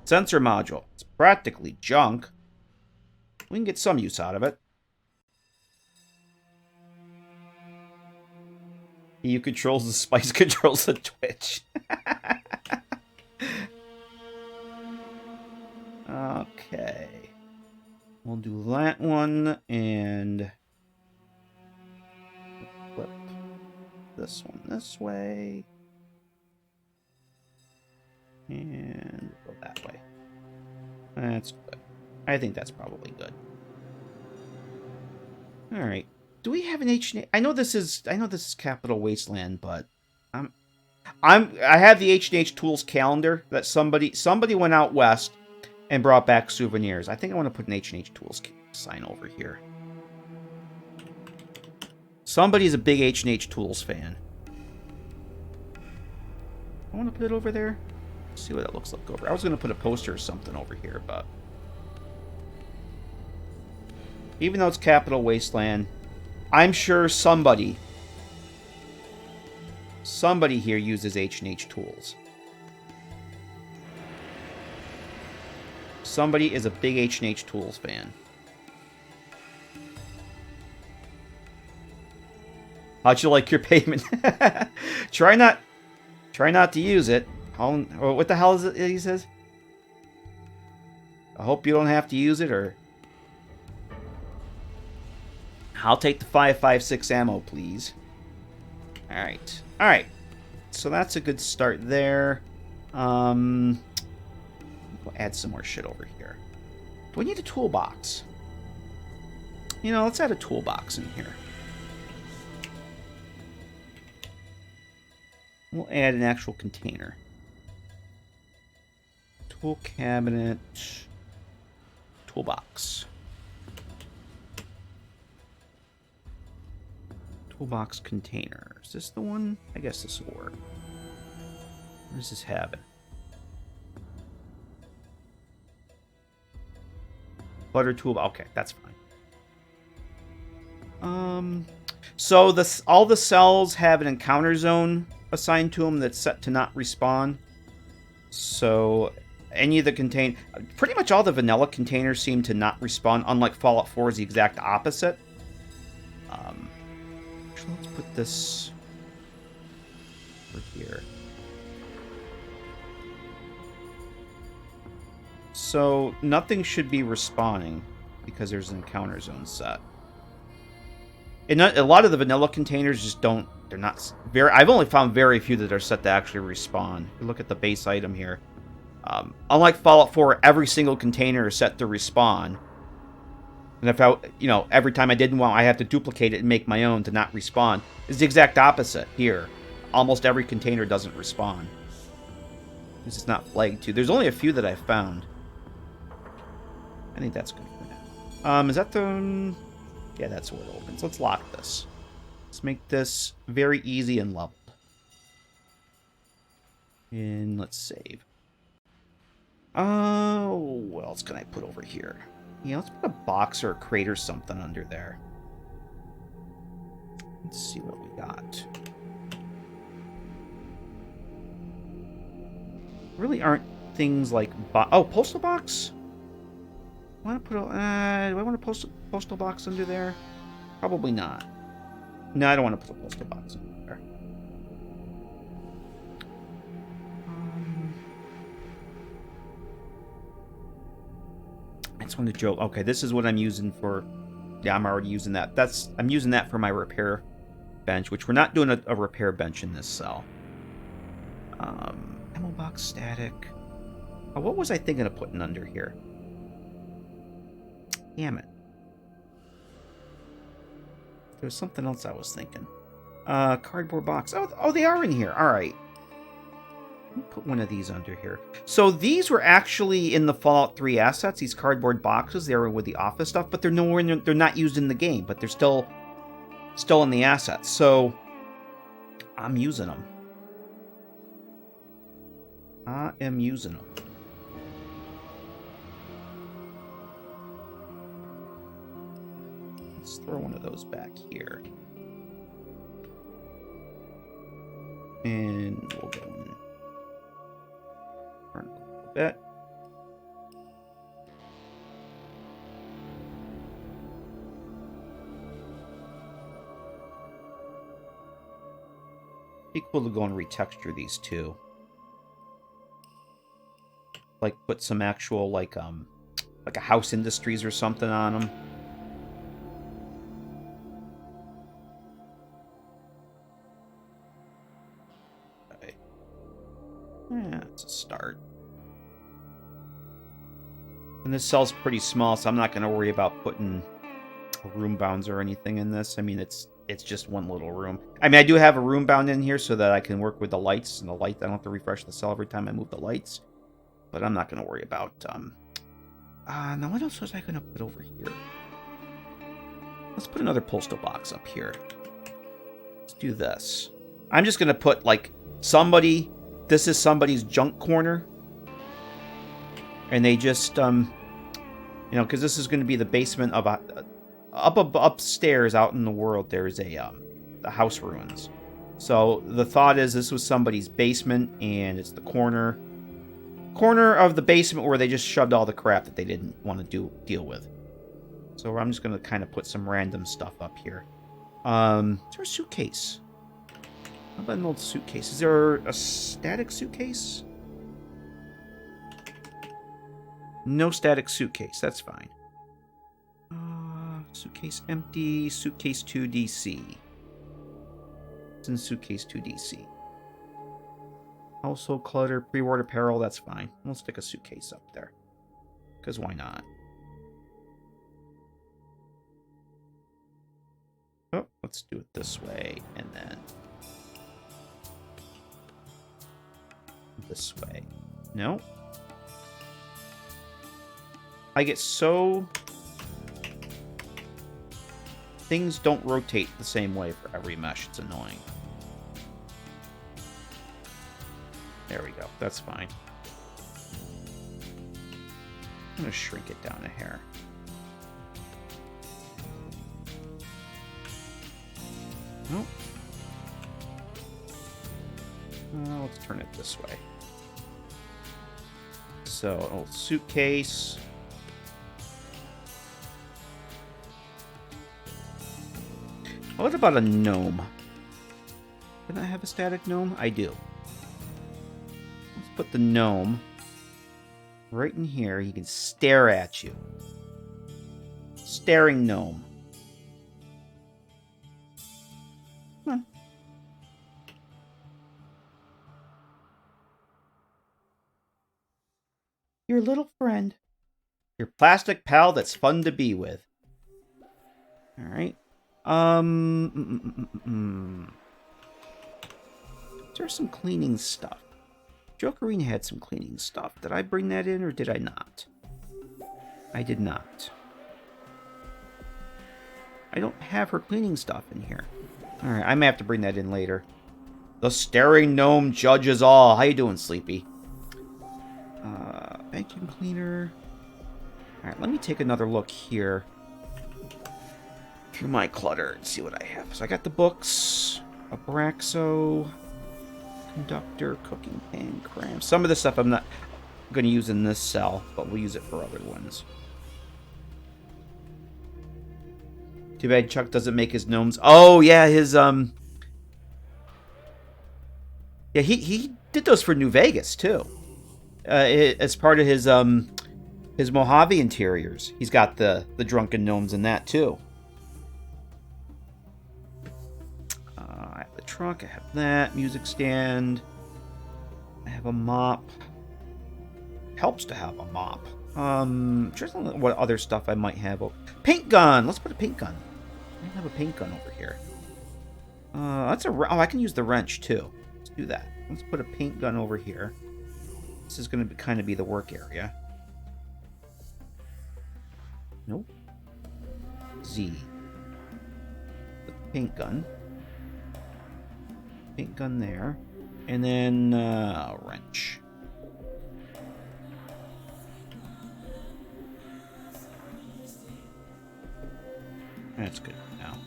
Sensor module. It's practically junk. We can get some use out of it. EU controls the spice, controls the Twitch. Okay. We'll do that one and flip this one this way. And go that way. That's good. I think that's probably good. All right. Do we have an H&H? I know this is Capital Wasteland, but I have the H&H Tools calendar that somebody went out west and brought back souvenirs. I think I want to put an H&H Tools sign over here. Somebody's a big H&H Tools fan. I want to put it over there. See what it looks like over. I was going to put a poster or something over here, but even though it's Capital Wasteland, I'm sure somebody here uses H&H Tools. Somebody is a big H&H Tools fan. How'd you like your payment? Try not to use it. What the hell is it he says? I hope you don't have to use it, or... I'll take the 5.56 ammo, please. Alright. Alright. So that's a good start there. We'll add some more shit over here. Do we need a toolbox? You know, let's add a toolbox in here. We'll add an actual container. Tool cabinet. Toolbox. Toolbox container. Is this the one? I guess this will work. Where does this have it? Butter tool. Okay, that's fine. So all the cells have an encounter zone assigned to them that's set to not respawn. So any of the pretty much all the vanilla containers seem to not respawn, unlike Fallout 4 is the exact opposite. Let's put this over here. So nothing should be respawning because there's an encounter zone set. And a lot of the vanilla containers just don't. They're not very. I've only found very few that are set to actually respawn. Look at the base item here. Unlike Fallout 4, every single container is set to respawn. And if I, every time I didn't want, I have to duplicate it and make my own to not respawn. It's the exact opposite here. Almost every container doesn't respawn. Because it's not flagged to. There's only a few that I've found. I think that's good for now. Is that the... Yeah, that's where it opens. Let's lock this. Let's make this very easy and leveled. And let's save. What else can I put over here? Yeah, let's put a box or a crate or something under there. Let's see what we got. Really aren't things like... postal box? Do I want to put a postal box under there? Probably not. No, I don't want to put a postal box under there. I just want to joke. Okay, this is what I'm using for... Yeah, I'm already using that. I'm using that for my repair bench, which we're not doing a repair bench in this cell. Ammo box static. Oh, what was I thinking of putting under here? Damn it. There was something else I was thinking. Cardboard box. Oh, they are in here. All right. Let me put one of these under here. So these were actually in the Fallout 3 assets, these cardboard boxes. They were with the office stuff, but they're nowhere in, they're not used in the game, but they're still in the assets. So I'm using them. I am using them. Let's throw one of those back here. And we'll go in. Turn a little bit. Be cool to go and retexture these two. Like put some actual like a House Industries or something on them. Okay. Yeah, it's a start. And this cell's pretty small, so I'm not going to worry about putting room bounds or anything in this. I mean, it's just one little room. I mean, I do have a room bound in here so that I can work with the lights, and the light, I don't have to refresh the cell every time I move the lights. But I'm not going to worry about, now what else was I going to put over here? Let's put another postal box up here. Let's do this. I'm just going to put, like, this is somebody's junk corner. And they just, because this is going to be the basement of upstairs out in the world, there's the house ruins. So the thought is this was somebody's basement, and it's the corner of the basement where they just shoved all the crap that they didn't want to deal with. So I'm just going to kind of put some random stuff up here. Is there a suitcase? How about an old suitcase? Is there a static suitcase? No static suitcase. That's fine. Suitcase empty. Suitcase 2 DC. It's in suitcase 2 DC. Household clutter, pre-ward apparel, that's fine. We'll stick a suitcase up there. Because why not? Oh, let's do it this way, and then... This way. No. I get so... Things don't rotate the same way for every mesh. It's annoying. There we go. That's fine. I'm going to shrink it down a hair. Nope. Let's turn it this way. So, an old suitcase. What about a gnome? Did I have a static gnome? I do. Let's put the gnome right in here. He can stare at you. Staring gnome. Come on. Your little friend. Your plastic pal that's fun to be with. Alright. There's some cleaning stuff. Jokerine had some cleaning stuff. Did I bring that in or did I not? I did not. I don't have her cleaning stuff in here. Alright, I may have to bring that in later. The staring gnome judges all. How you doing, Sleepy? Vacuum cleaner. Alright, let me take another look here through my clutter and see what I have. So I got the books, a Braxo, conductor, cooking pan, cram. Some of the stuff I'm not going to use in this cell, but we'll use it for other ones. Too bad Chuck doesn't make his gnomes. Oh, yeah, his, Yeah, he did those for New Vegas, too. As part of his Mojave interiors. He's got the drunken gnomes in that, too. I have the trunk, I have that, music stand. I have a mop. Helps to have a mop. Just what other stuff I might have. Paint gun! Let's put a paint gun. I have a paint gun over here. That's a... Oh, I can use the wrench, too. Let's do that. Let's put a paint gun over here. This is going to kind of be the work area. Nope. Z. Put the paint gun. Paint gun there. And then, wrench. That's good now.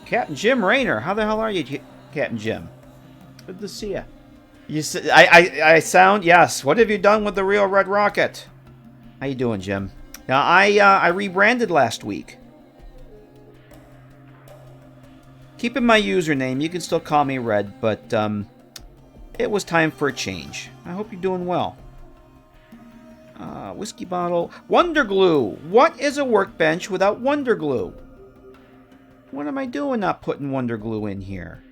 Captain Jim Rayner. How the hell are you, Captain Jim? Good to see you. I sound... Yes. What have you done with the real Red Rocket? How you doing, Jim? Now, I rebranded last week. Keeping my username. You can still call me Red, but it was time for a change. I hope you're doing well. Whiskey bottle. Wonder glue. What is a workbench without wonder glue? What am I doing not putting wonder glue in here?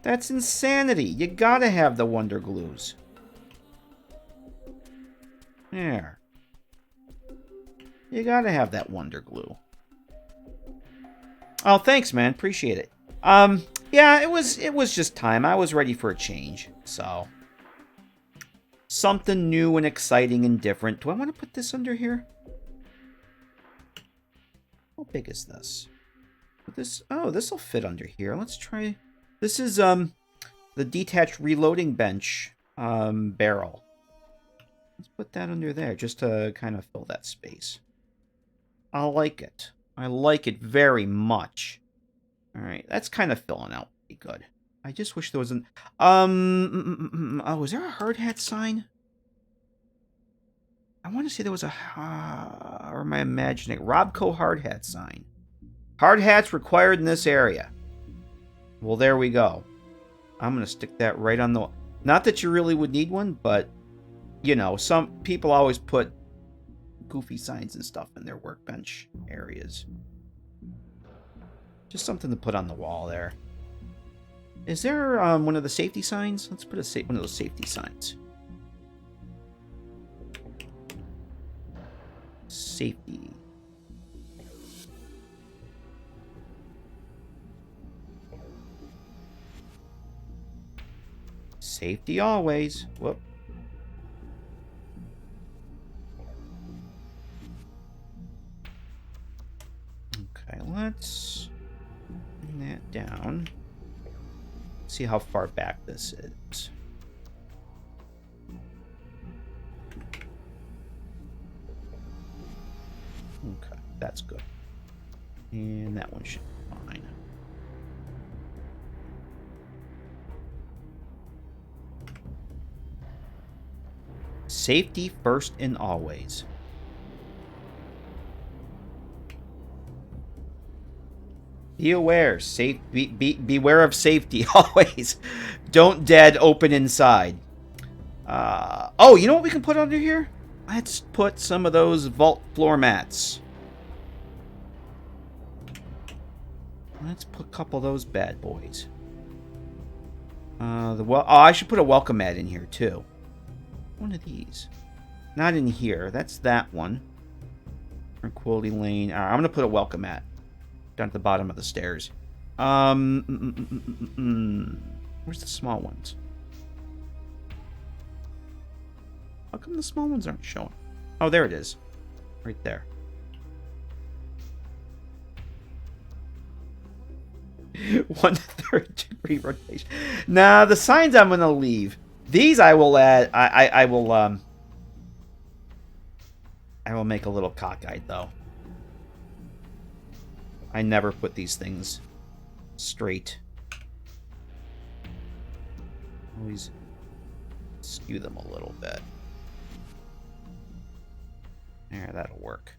That's insanity. You gotta have the wonder glues. There. You gotta have that wonder glue. Oh, thanks, man. Appreciate it. Yeah, it was just time. I was ready for a change, so... Something new and exciting and different. Do I want to put this under here? How big is this? Oh, this will fit under here. Let's try... This is the detached reloading bench barrel. Let's put that under there just to kind of fill that space. I like it. I like it very much. All right, that's kind of filling out pretty good. I just wish there was an... Oh, is there a hard hat sign? I want to say there was a... or am I imagining? Robco hard hat sign. Hard hats required in this area. Well, there we go. I'm going to stick that right on the... Not that you really would need one, but, you know, some people always put goofy signs and stuff in their workbench areas. Just something to put on the wall there. Is there one of the safety signs? Let's put one of those safety signs. Safety. Safety always. Whoop. Okay, let's bring that down. See how far back this is. Okay, that's good. And that one should be fine. Safety first and always. Be aware. Beware of safety always. Don't dead open inside. Oh, you know what we can put under here? Let's put some of those vault floor mats. Let's put a couple of those bad boys. I should put a welcome mat in here too. One of these. Not in here. That's that one. Tranquility Lane. All right, I'm gonna put a welcome mat down at the bottom of the stairs. Where's the small ones? How come the small ones aren't showing? Oh, there it is. Right there. 1/3 degree rotation. Nah, the signs I'm gonna leave. These I will add. I will make a little cockeyed though. I never put these things straight. Always skew them a little bit. There, that'll work.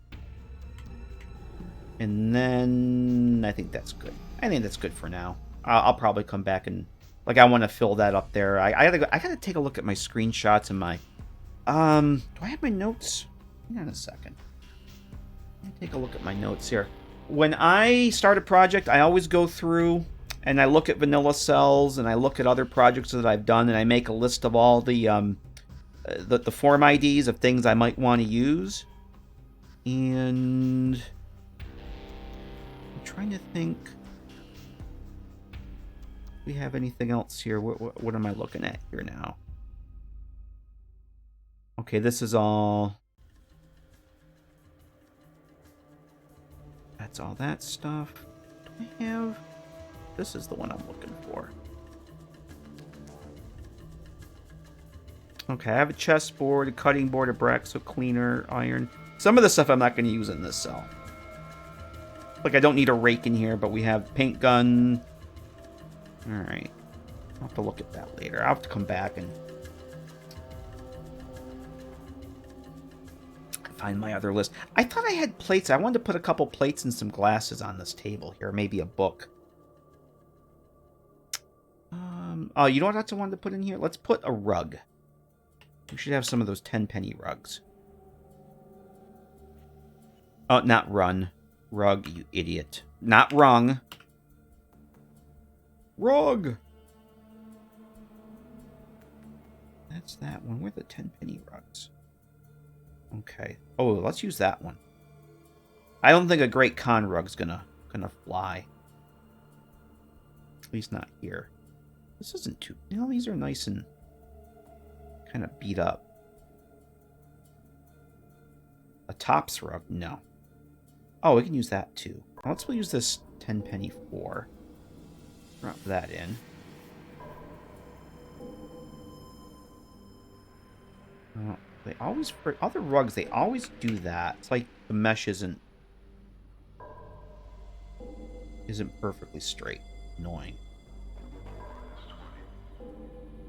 And then I think that's good. I think that's good for now. I'll probably come back and I want to fill that up there. I gotta take a look at my screenshots and my do I have my notes? Hang on a second. Let me take a look at my notes here. When I start a project, I always go through and I look at vanilla cells and I look at other projects that I've done and I make a list of all the form IDs of things I might want to use. And I'm trying to think. Do we have anything else here? What am I looking at here now? Okay, this is all. That's all that stuff. Do I have? This is the one I'm looking for. Okay, I have a chessboard, a cutting board, a Braxo cleaner, iron. Some of the stuff I'm not going to use in this cell. I don't need a rake in here, but we have paint gun. Alright. I'll have to look at that later. I'll have to come back and find my other list. I thought I had plates. I wanted to put a couple plates and some glasses on this table here. Maybe a book. Oh, you know what else I wanted to put in here? Let's put a rug. We should have some of those 10-penny rugs. Oh, not run. Rug, you idiot. Not rung. Rug! That's that one. Where are the 10-penny rugs? Okay. Oh, let's use that one. I don't think a Great Con rug's gonna fly. At least not here. This isn't too... You know, these are nice and kind of beat up. A tops rug? No. Oh, we can use that too. Let's use this 10-penny 4. Drop that in. They always, for other rugs, they always do that. It's like the mesh isn't perfectly straight. Annoying.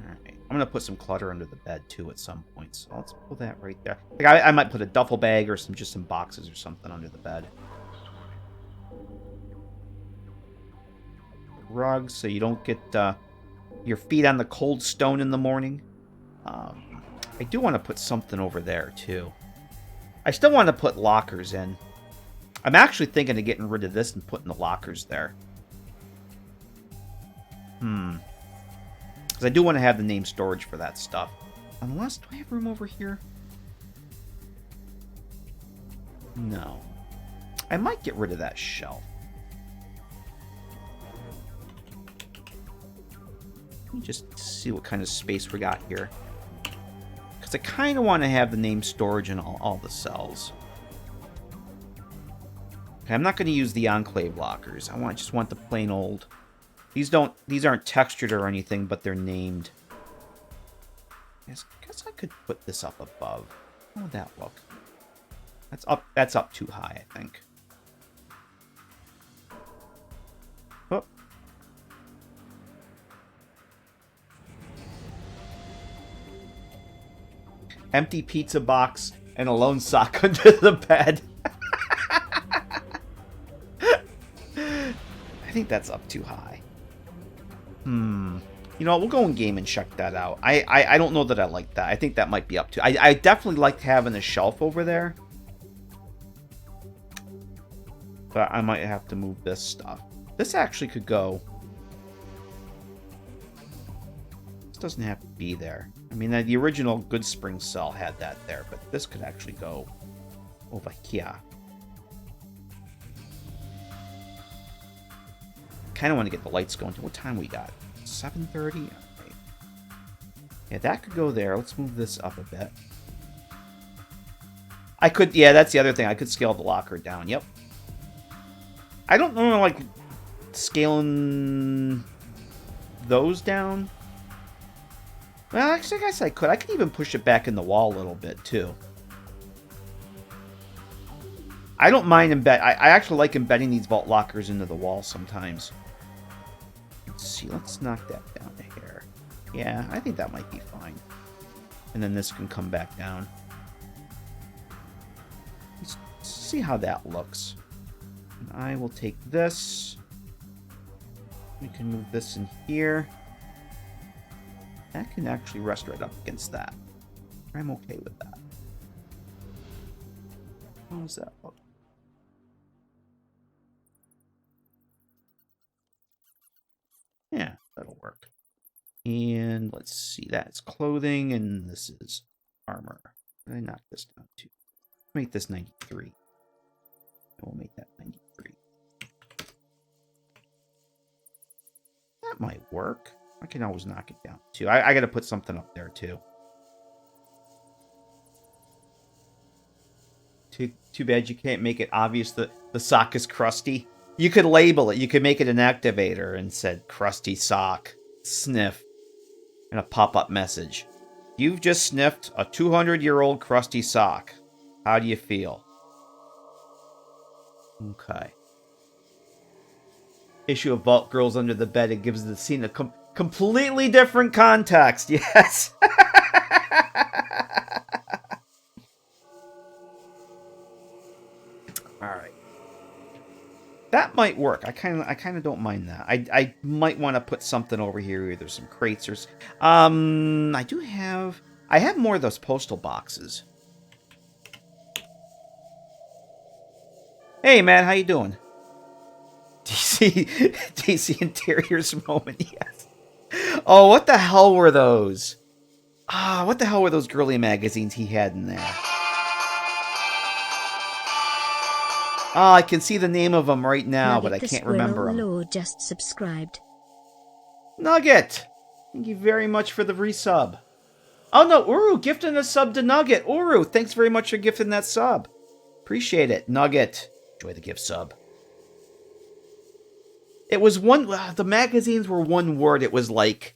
Alright. I'm gonna put some clutter under the bed too at some point. So let's pull that right there. I might put a duffel bag or just some boxes or something under the bed. Rugs so you don't get your feet on the cold stone in the morning. I do want to put something over there too. I still want to put lockers in. I'm actually thinking of getting rid of this and putting the lockers there. Because I do want to have the name storage for that stuff. Unless, do I have room over here? No. I might get rid of that shelf. me just see what kind of space we got here. Because I kind of want to have the name storage in all the cells. Okay, I'm not going to use the enclave lockers. I just want the plain old. These aren't textured or anything, but they're named. I guess I could put this up above. How would that look? That's up too high, I think. Oh. Empty pizza box and a lone sock under the bed. I think that's up too high. You know, we'll go in game and check that out. I don't know that I like that. I think that might be up to. I definitely like having a shelf over there. But I might have to move this stuff. This actually could go. This doesn't have to be there. I mean, the original Good Spring cell had that there, but this could actually go over here. Kind of want to get the lights going. What time we got? 7:30? Okay. Yeah, that could go there. Let's move this up a bit. I could, yeah, that's the other thing. I could scale the locker down. Yep. I don't know, like, scaling those down. Well, actually, I guess I could. I could even push it back in the wall a little bit, too. I don't mind embed. I actually like embedding these vault lockers into the wall sometimes. Let's see. Let's knock that down to here. Yeah, I think that might be fine. And then this can come back down. Let's see how that looks. And I will take this. We can move this in here. That can actually rest right up against that. I'm okay with that. How does that look? Yeah, that'll work. And let's see, that's clothing, and this is armor. Did I knock this down too? Make this 93. And we'll make that 93. That might work. I can always knock it down too. I gotta put something up there too. Too bad you can't make it obvious that the sock is crusty. You could label it. You could make it an activator and said crusty sock. Sniff. And a pop-up message. You've just sniffed a 200-year-old crusty sock. How do you feel? Okay. Issue of Vault Girls Under the Bed. It gives the scene a completely different context. Yes. All right. That might work. I kind of don't mind that. I might want to put something over here, either some crates or I have more of those postal boxes. Hey man, how you doing? DC Interiors moment, yes. Oh, what the hell were those? What the hell were those girly magazines he had in there? Oh, I can see the name of them right now, but I can't remember them. Lord just subscribed. Nugget! Thank you very much for the resub. Oh no, Uru gifting a sub to Nugget. Uru, thanks very much for gifting that sub. Appreciate it, Nugget. Enjoy the gift sub. It was the magazines were one word. It was like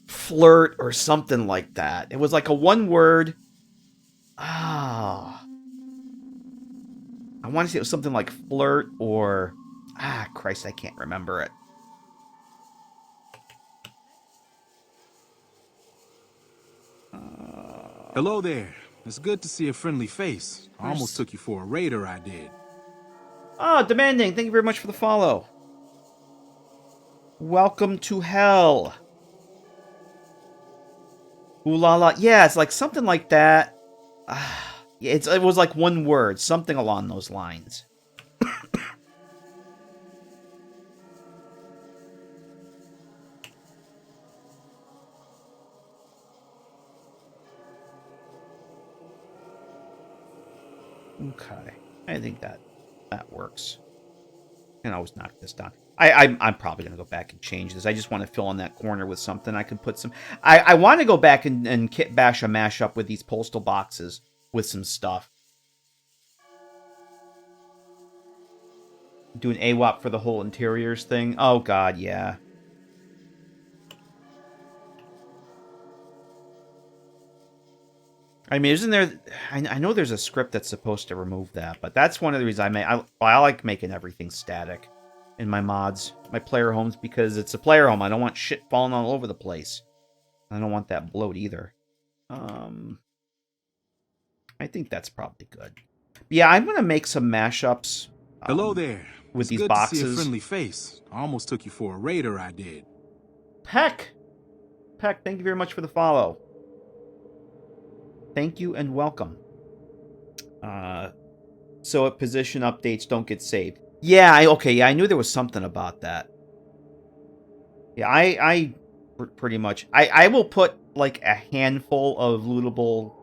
flirt or something like that. It was like a one word. I want to say it was something like flirt or... Christ, I can't remember it. Hello there. It's good to see a friendly face. I almost took you for a raider, I did. Demanding. Thank you very much for the follow. Welcome to hell. Ooh la la. Yeah, it's like something like that. It was like one word. Something along those lines. Okay. I think that works. I can always knock this down. I'm probably going to go back and change this. I just want to fill in that corner with something. I can put some... I want to go back and kit bash a mashup with these postal boxes with some stuff. Do an AWOP for the whole interiors thing. Oh, God, yeah. I mean, isn't there... I know there's a script that's supposed to remove that, but that's one of the reasons I like making everything static in my mods, my player homes, because it's a player home. I don't want shit falling all over the place. I don't want that bloat either. I think that's probably good. Yeah, I'm going to make some mashups. Hello there. With it's these good boxes. To see a friendly face. I almost took you for a raider, I did. Peck, thank you very much for the follow. Thank you and welcome. So at position updates don't get saved. Yeah, I knew there was something about that. Yeah, I pretty much... I will put, like, a handful of lootable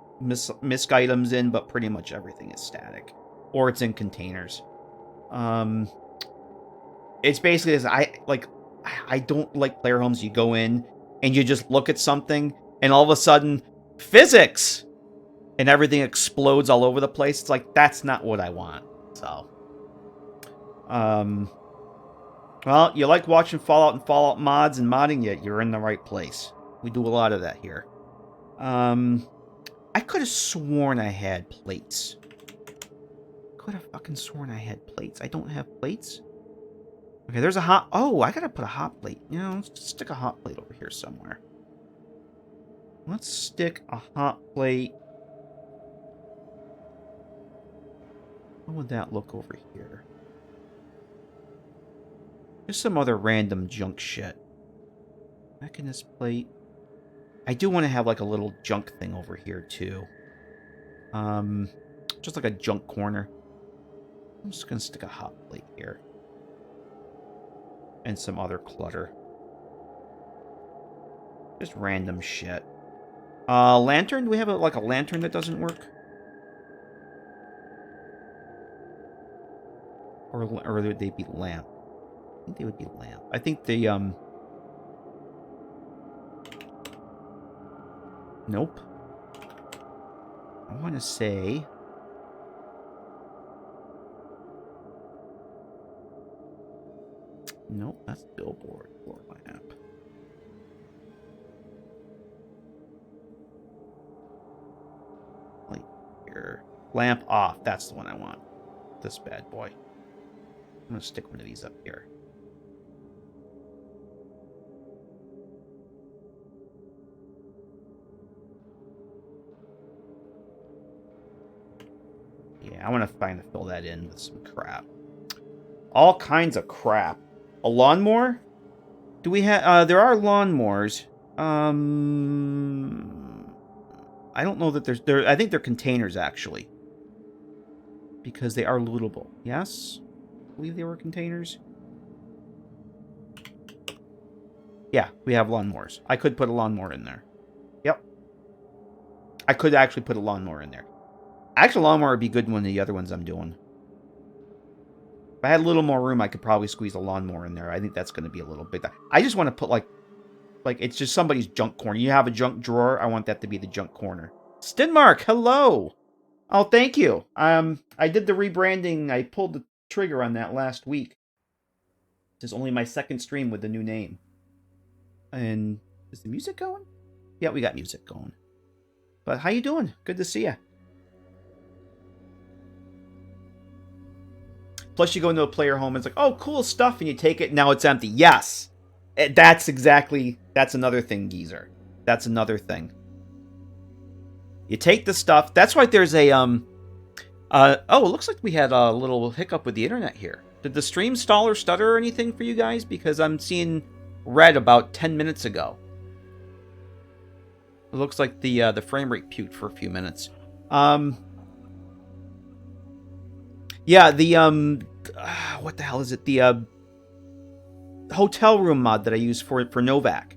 misc items in, but pretty much everything is static. Or it's in containers. It's basically this, I don't like player homes. You go in, and you just look at something, and all of a sudden, physics! And everything explodes all over the place. It's like, that's not what I want. So... well, you like watching Fallout and Fallout mods and modding, yet you're in the right place. We do a lot of that here. I could have sworn I had plates. Could have fucking sworn I had plates. I don't have plates? Okay, there's a hot... Oh, I gotta put a hot plate. You know, let's just stick a hot plate over here somewhere. Let's stick a hot plate. How would that look over here? There's some other random junk shit. Mechanist plate. I do want to have like a little junk thing over here too. Just like a junk corner. I'm just gonna stick a hot plate here. And some other clutter. Just random shit. Lantern? Do we have like a lantern that doesn't work? Or would they be lamp? I think they would be lamp. I think the, nope. I want to say... Nope, that's billboard floor lamp. Like here. Lamp off. That's the one I want. This bad boy. I'm going to stick one of these up here. Yeah, I want to find to fill that in with some crap. All kinds of crap. A lawnmower? Do we have... there are lawnmowers. I don't know that there's... I think they're containers, actually. Because they are lootable. Yes? I believe they were containers. Yeah, we have lawnmowers. I could put a lawnmower in there. Yep. I could actually put a lawnmower in there. Actually, a lawnmower would be good than one of the other ones I'm doing. If I had a little more room, I could probably squeeze a lawnmower in there. I think that's going to be a little bit... I just want to put, like, it's just somebody's junk corner. You have a junk drawer, I want that to be the junk corner. Stinmark, hello! Oh, thank you. I did the rebranding. I pulled the trigger on that last week. This is only my second stream with the new name. And is the music going? Yeah, we got music going. But how you doing? Good to see you. Plus, you go into a player home, and it's like, oh, cool stuff, and you take it, and now it's empty. Yes! That's another thing, Geezer. That's another thing. You take the stuff. That's why there's a, oh, it looks like we had a little hiccup with the internet here. Did the stream stall or stutter or anything for you guys? Because I'm seeing red about 10 minutes ago. It looks like the frame rate puked for a few minutes. Yeah, the, what the hell is it? The, hotel room mod that I use for Novak.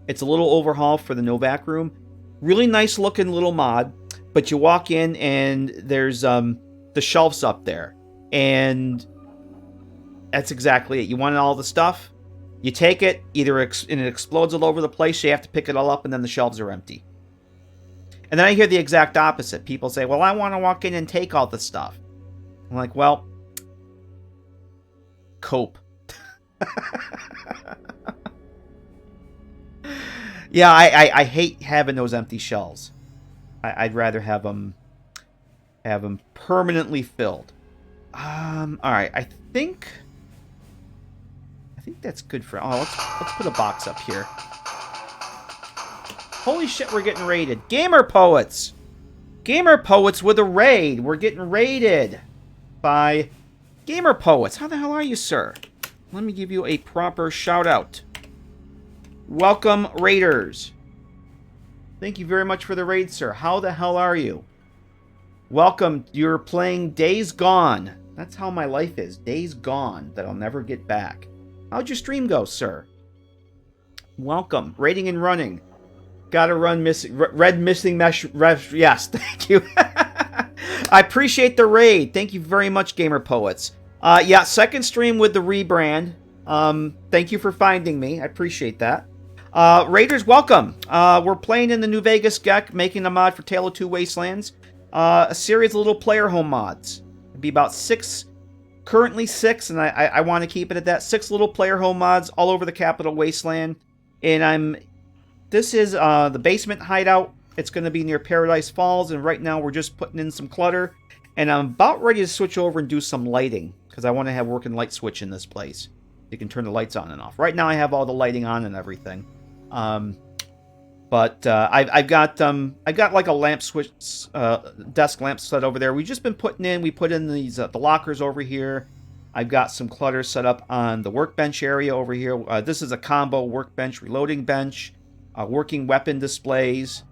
It's a little overhaul for the Novak room. Really nice looking little mod, but you walk in and there's, the shelves up there. And That's exactly it. You want all the stuff, you take it, either and it explodes all over the place, so you have to pick it all up, and then the shelves are empty. And then I hear the exact opposite. People say, well, I want to walk in and take all the stuff. I'm like, well, cope. Yeah, I hate having those empty shelves. I'd rather have them permanently filled. All right, I think that's good for. Oh, let's put a box up here. Holy shit, we're getting raided. Gamer Poets! Gamer Poets with a raid. We're getting raided by Gamer Poets. How the hell are you, sir? Let me give you a proper shout out. Welcome, raiders. Thank you very much for the raid, sir. How the hell are you? Welcome. You're playing Days Gone. That's how my life is. Days Gone that I'll never get back. How'd your stream go, sir? Welcome. Raiding and running. Gotta run red missing mesh. Yes, thank you. I appreciate the raid. Thank you very much, Gamer Poets. Yeah, second stream with the rebrand. Thank you for finding me. I appreciate that. Raiders, welcome. We're playing in the new Vegas GECK, making a mod for Capital Wastelands. A series of little player home mods. It'd be about 6, currently 6, and I want to keep it at that. 6 little player home mods all over the Capital Wasteland. And this is the basement hideout. It's going to be near Paradise Falls, and right now we're just putting in some clutter. And I'm about ready to switch over and do some lighting, because I want to have working light switch in this place. You can turn the lights on and off. Right now I have all the lighting on and everything. But I've got like a lamp switch, desk lamp set over there. We've just been putting in. We put in these the lockers over here. I've got some clutter set up on the workbench area over here. This is a combo workbench, reloading bench, working weapon displays.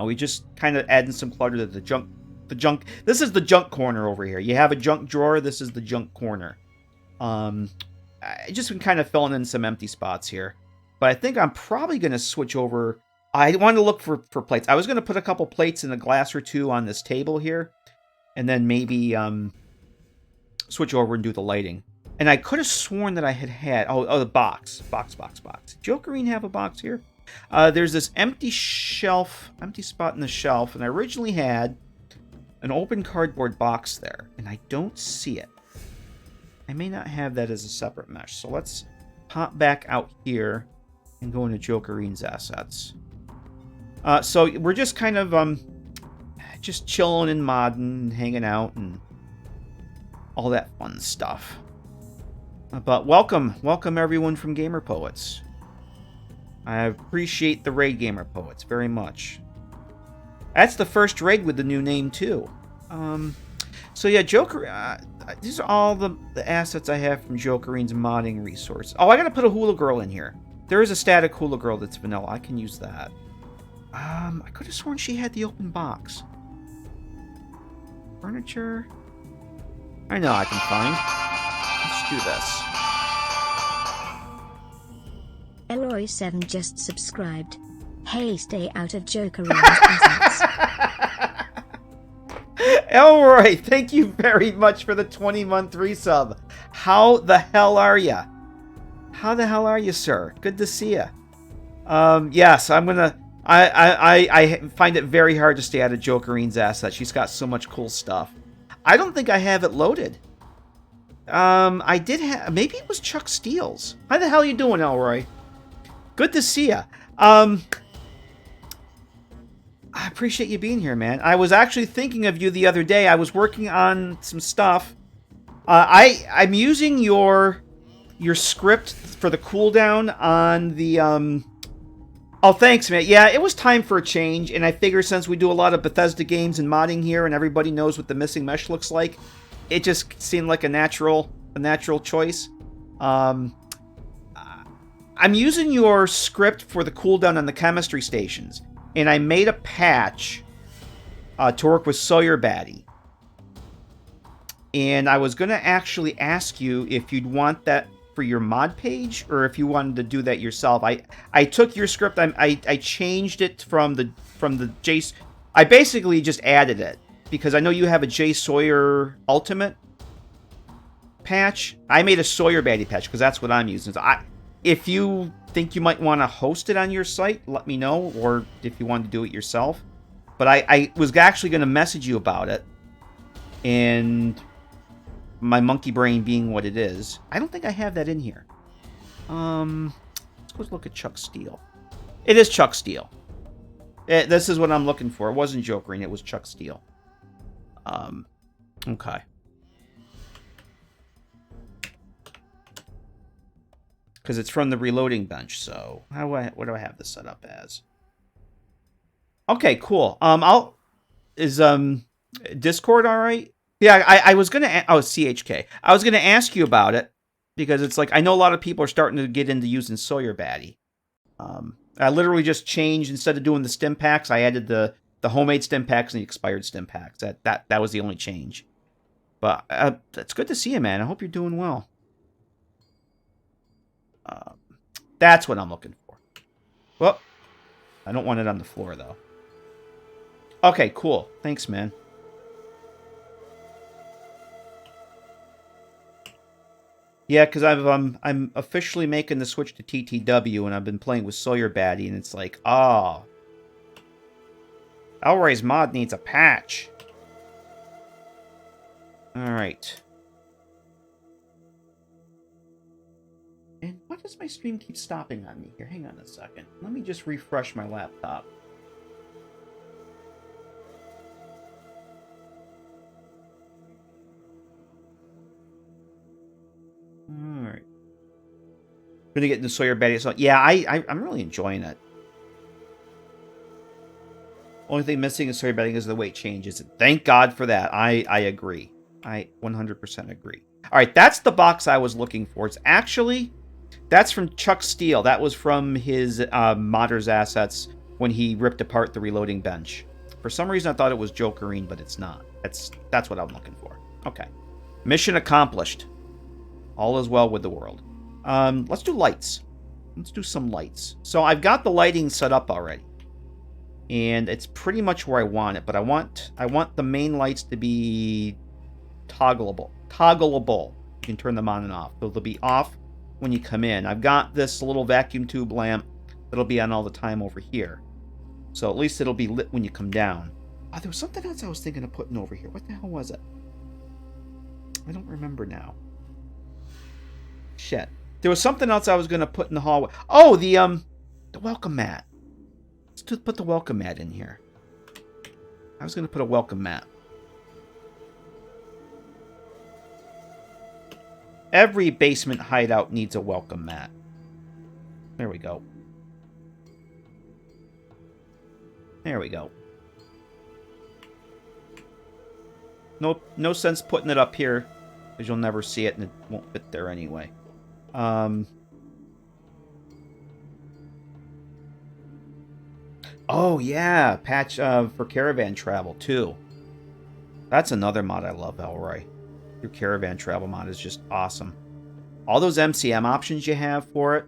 We just kind of adding some clutter to the junk. This is the junk corner over here. You have a junk drawer. This is the junk corner. I just been kind of filling in some empty spots here. But I think I'm probably going to switch over. I wanted to look for plates. I was going to put a couple plates in a glass or two on this table here. And then maybe switch over and do the lighting. And I could have sworn that I had... Oh, the box. Box. Jokerine have a box here? There's this empty shelf, empty spot in the shelf. And I originally had an open cardboard box there. And I don't see it. I may not have that as a separate mesh. So let's pop back out here and go into Jokerine's assets. So we're just kind of just chilling and modding and hanging out and all that fun stuff. But welcome everyone from Gamer Poets. I appreciate the raid, Gamer Poets, very much. That's the first raid with the new name too. So yeah, Joker. These are all the assets I have from Jokerine's modding resource. Oh, I gotta put a Hula Girl in here. There is a static Hula Girl that's vanilla. I can use that. I could have sworn she had the open box. Furniture. I know I can find. Let's do this. Eloy7 just subscribed. Hey, stay out of Jokerine's presence. Elroy, thank you very much for the 20-month resub. How the hell are ya? How the hell are you, sir? Good to see ya. Yes, I'm gonna... I find it very hard to stay out of Jokerine's asset. She's got so much cool stuff. I don't think I have it loaded. I did have... Maybe it was Chuck Steele's. How the hell you doing, Elroy? Good to see ya. I appreciate you being here, man. I was actually thinking of you the other day. I was working on some stuff. I'm using your script for the cooldown on the... Oh, thanks, man. Yeah, it was time for a change, and I figure since we do a lot of Bethesda games and modding here, and everybody knows what the missing mesh looks like, it just seemed like a natural choice. I'm using your script for the cooldown on the chemistry stations. And I made a patch to work with Sawyer Batty. And I was going to actually ask you if you'd want that for your mod page or if you wanted to do that yourself. I took your script, I changed it from the J... I basically just added it because I know you have a J Sawyer Ultimate patch. I made a Sawyer baddie patch because that's what I'm using. So if you think you might want to host it on your site, let me know, or if you want to do it yourself. But I was actually going to message you about it, and my monkey brain being what it is, I don't think I have that in here. Let's go look at Chuck Steele. It is Chuck Steele. This is what I'm looking for. It wasn't Jokering, it was Chuck Steele. Okay. Because it's from the reloading bench, so what do I have this set up as? Okay, cool. Is Discord all right? Yeah, I was gonna CHK. I was gonna ask you about it because it's like I know a lot of people are starting to get into using Sawyer baddie. I literally just changed, instead of doing the stim packs, I added the homemade stim packs and the expired stim packs. That was the only change. But it's good to see you, man. I hope you're doing well. That's what I'm looking for. Well, I don't want it on the floor, though. Okay, cool. Thanks, man. Yeah, because I'm officially making the switch to TTW, and I've been playing with Sawyer baddie, and it's like, oh, Elroy's mod needs a patch. All right. And why does my stream keep stopping on me here? Hang on a second. Let me just refresh my laptop. Alright. Gonna get into Sawyer baddie. So yeah, I'm really enjoying it. Only thing missing in Sawyer baddie is the weight changes. Thank God for that. I agree. I 100% agree. Alright, that's the box I was looking for. It's actually... That's from Chuck Steele. That was from his Modders Assets when he ripped apart the reloading bench. For some reason, I thought it was Jokerine, but it's not. That's what I'm looking for. Okay. Mission accomplished. All is well with the world. Let's do lights. Let's do some lights. So I've got the lighting set up already. And it's pretty much where I want it, but I want the main lights to be toggleable. Toggleable. You can turn them on and off. So they'll be off when you come in. I've got this little vacuum tube lamp that'll be on all the time over here. So at least it'll be lit when you come down. Oh, there was something else I was thinking of putting over here. What the hell was it? I don't remember now. Shit. There was something else I was going to put in the hallway. Oh, the welcome mat. Let's put the welcome mat in here. I was going to put a welcome mat. Every basement hideout needs a welcome mat. There we go. There we go. No sense putting it up here, because you'll never see it and it won't fit there anyway. Oh yeah, patch for caravan travel too. That's another mod I love, Elroy. Your caravan travel mod is just awesome. All those MCM options you have for it.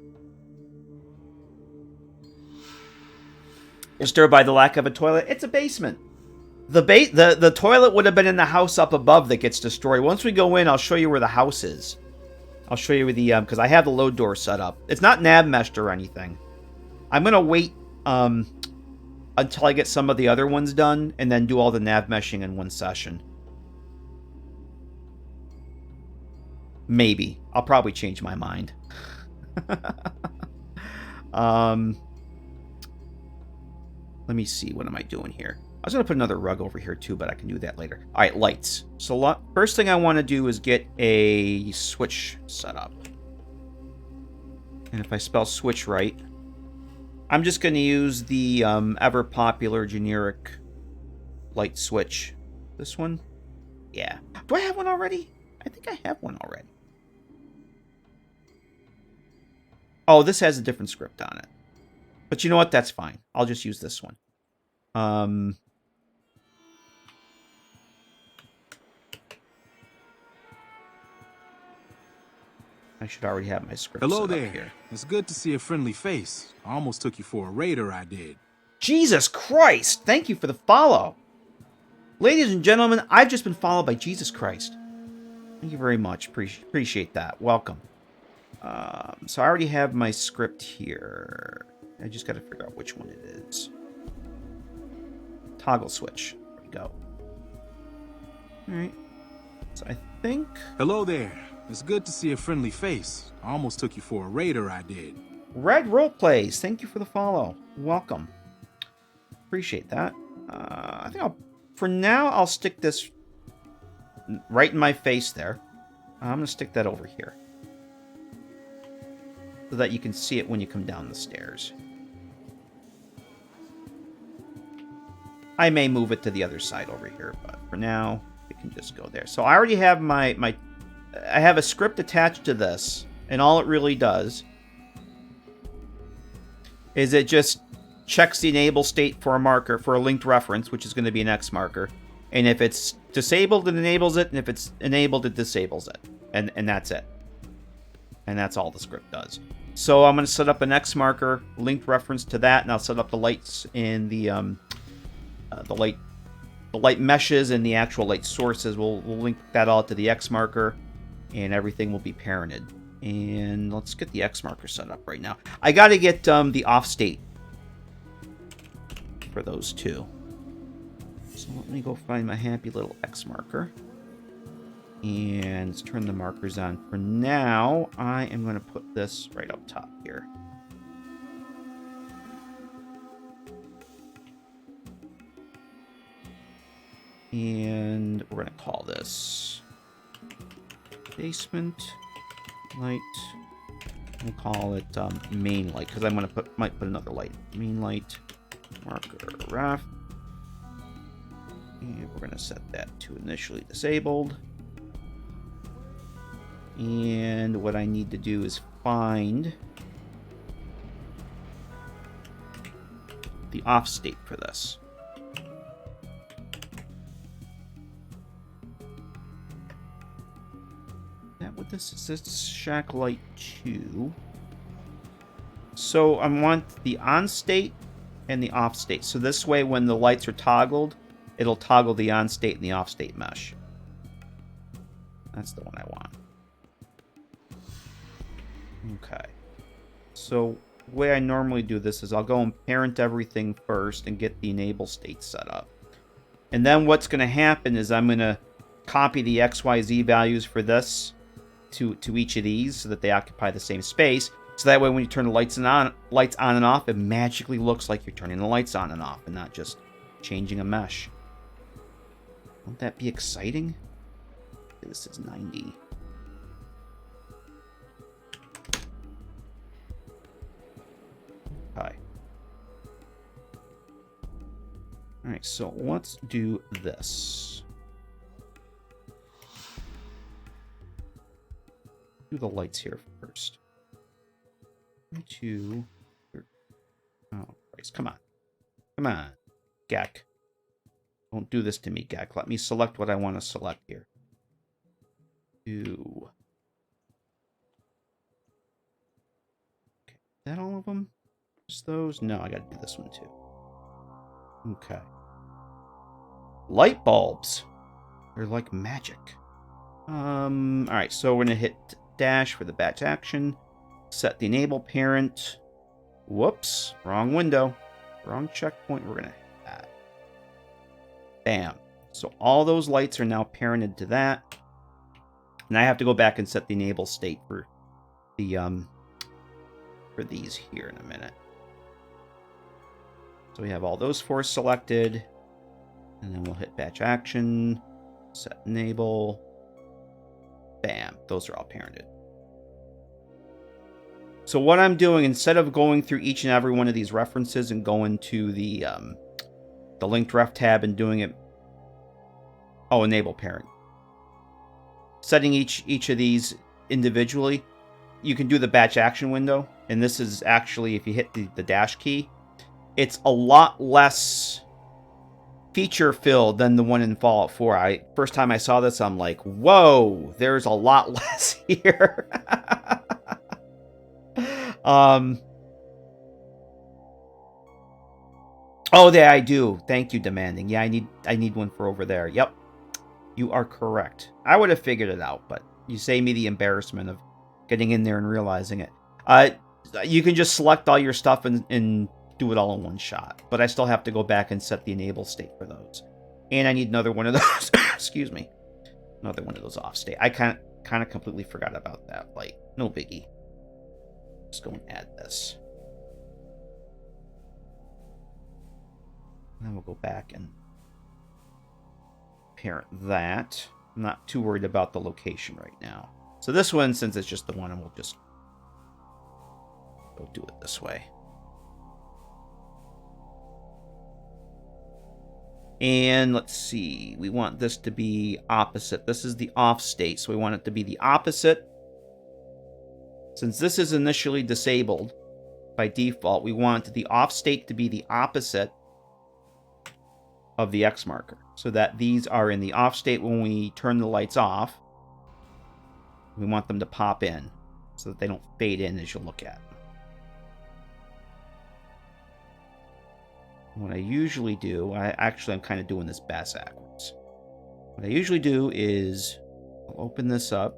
Disturbed by the lack of a toilet. It's a basement. The toilet would have been in the house up above that gets destroyed. Once we go in, I'll show you where the house is. I'll show you where the because I have the load door set up. It's not nav meshed or anything. I'm gonna wait until I get some of the other ones done and then do all the nav meshing in one session. Maybe. I'll probably change my mind. Let me see. What am I doing here? I was going to put another rug over here too, but I can do that later. All right, lights. So first thing I want to do is get a switch set up. And if I spell switch right, I'm just going to use the ever popular generic light switch. This one? Yeah. Do I have one already? I think I have one already. Oh, this has a different script on it. But you know what? That's fine. I'll just use this one. I should already have my script Hello set there. up here. It's good to see a friendly face. I almost took you for a raider, I did. Jesus Christ! Thank you for the follow. Ladies and gentlemen, I've just been followed by Jesus Christ. Thank you very much. Appreciate that. Welcome. So I already have my script here. I just got to figure out which one it is. Toggle switch. There we go. All right. So I think... Hello there. It's good to see a friendly face. I almost took you for a raider, I did. Red Roleplays, thank you for the follow. Welcome. Appreciate that. I think for now, I'll stick this right in my face there. I'm going to stick that over here, so that you can see it when you come down the stairs. I may move it to the other side over here, but for now, it can just go there. So I already have I have a script attached to this, and all it really does is it just checks the enable state for a marker, for a linked reference, which is going to be an X marker. And if it's disabled, it enables it, and if it's enabled, it disables it. And that's it. And that's all the script does. So I'm going to set up an X marker, linked reference to that, and I'll set up the lights in the light meshes and the actual light sources. We'll link that all to the X marker, and everything will be parented. And let's get the X marker set up right now. I got to get the off state for those two. So let me go find my happy little X marker. And let's turn the markers on. For now, I am going to put this right up top here. And we're going to call this basement light. We'll call it main light, because I'm going to might put another light. Main light marker ref. And we're going to set that to initially disabled. And what I need to do is find the off state for this. What this is, this shack light 2. So I want the on state and the off state. So this way, when the lights are toggled, it'll toggle the on state and the off state mesh. That's the one I want. Okay. So the way I normally do this is I'll go and parent everything first and get the enable state set up. And then what's going to happen is I'm going to copy the XYZ values for this to each of these so that they occupy the same space. So that way when you turn the lights on and off, it magically looks like you're turning the lights on and off and not just changing a mesh. Won't that be exciting? This is 90. Okay. Alright, so let's do this. Do the lights here first. 2. Oh, Christ. Come on. Come on, GECK. Don't do this to me, GECK. Let me select what I want to select here. 2. Okay. Is that all of them? Just those? No, I gotta do this one too. Okay. Light bulbs. They're like magic. Alright, so we're gonna hit dash for the batch action. Set the enable parent. Whoops. Wrong window. Wrong checkpoint. We're gonna hit that. Bam. So all those lights are now parented to that. And I have to go back and set the enable state for the for these here in a minute. So we have all those 4 selected. And then we'll hit batch action. Set enable. Bam. Those are all parented. So what I'm doing, instead of going through each and every one of these references and going to the linked ref tab and doing it... Oh, enable parent. Setting each of these individually, you can do the batch action window. And this is actually, if you hit the dash key, it's a lot less feature-filled than the one in Fallout 4. First time I saw this, I'm like, whoa, there's a lot less here. Oh, yeah, I do. Thank you, Demanding. Yeah, I need one for over there. Yep. You are correct. I would have figured it out, but you save me the embarrassment of getting in there and realizing it. You can just select all your stuff and do it all in one shot, but I still have to go back and set the enable state for those. And I need another one of those. Excuse me. Another one of those off state. I kind of completely forgot about that. Like, no biggie. Just go and add this. And then we'll go back and parent that. I'm not too worried about the location right now. So this one, since it's just the one, and we'll just go do it this way. And let's see, we want this to be opposite. This is the off state, so we want it to be the opposite. Since this is initially disabled by default, we want the off state to be the opposite of the X marker, so that these are in the off state when we turn the lights off. We want them to pop in so that they don't fade in as you look at them. What I usually do, I'm kind of doing this backwards. What I usually do is I'll open this up.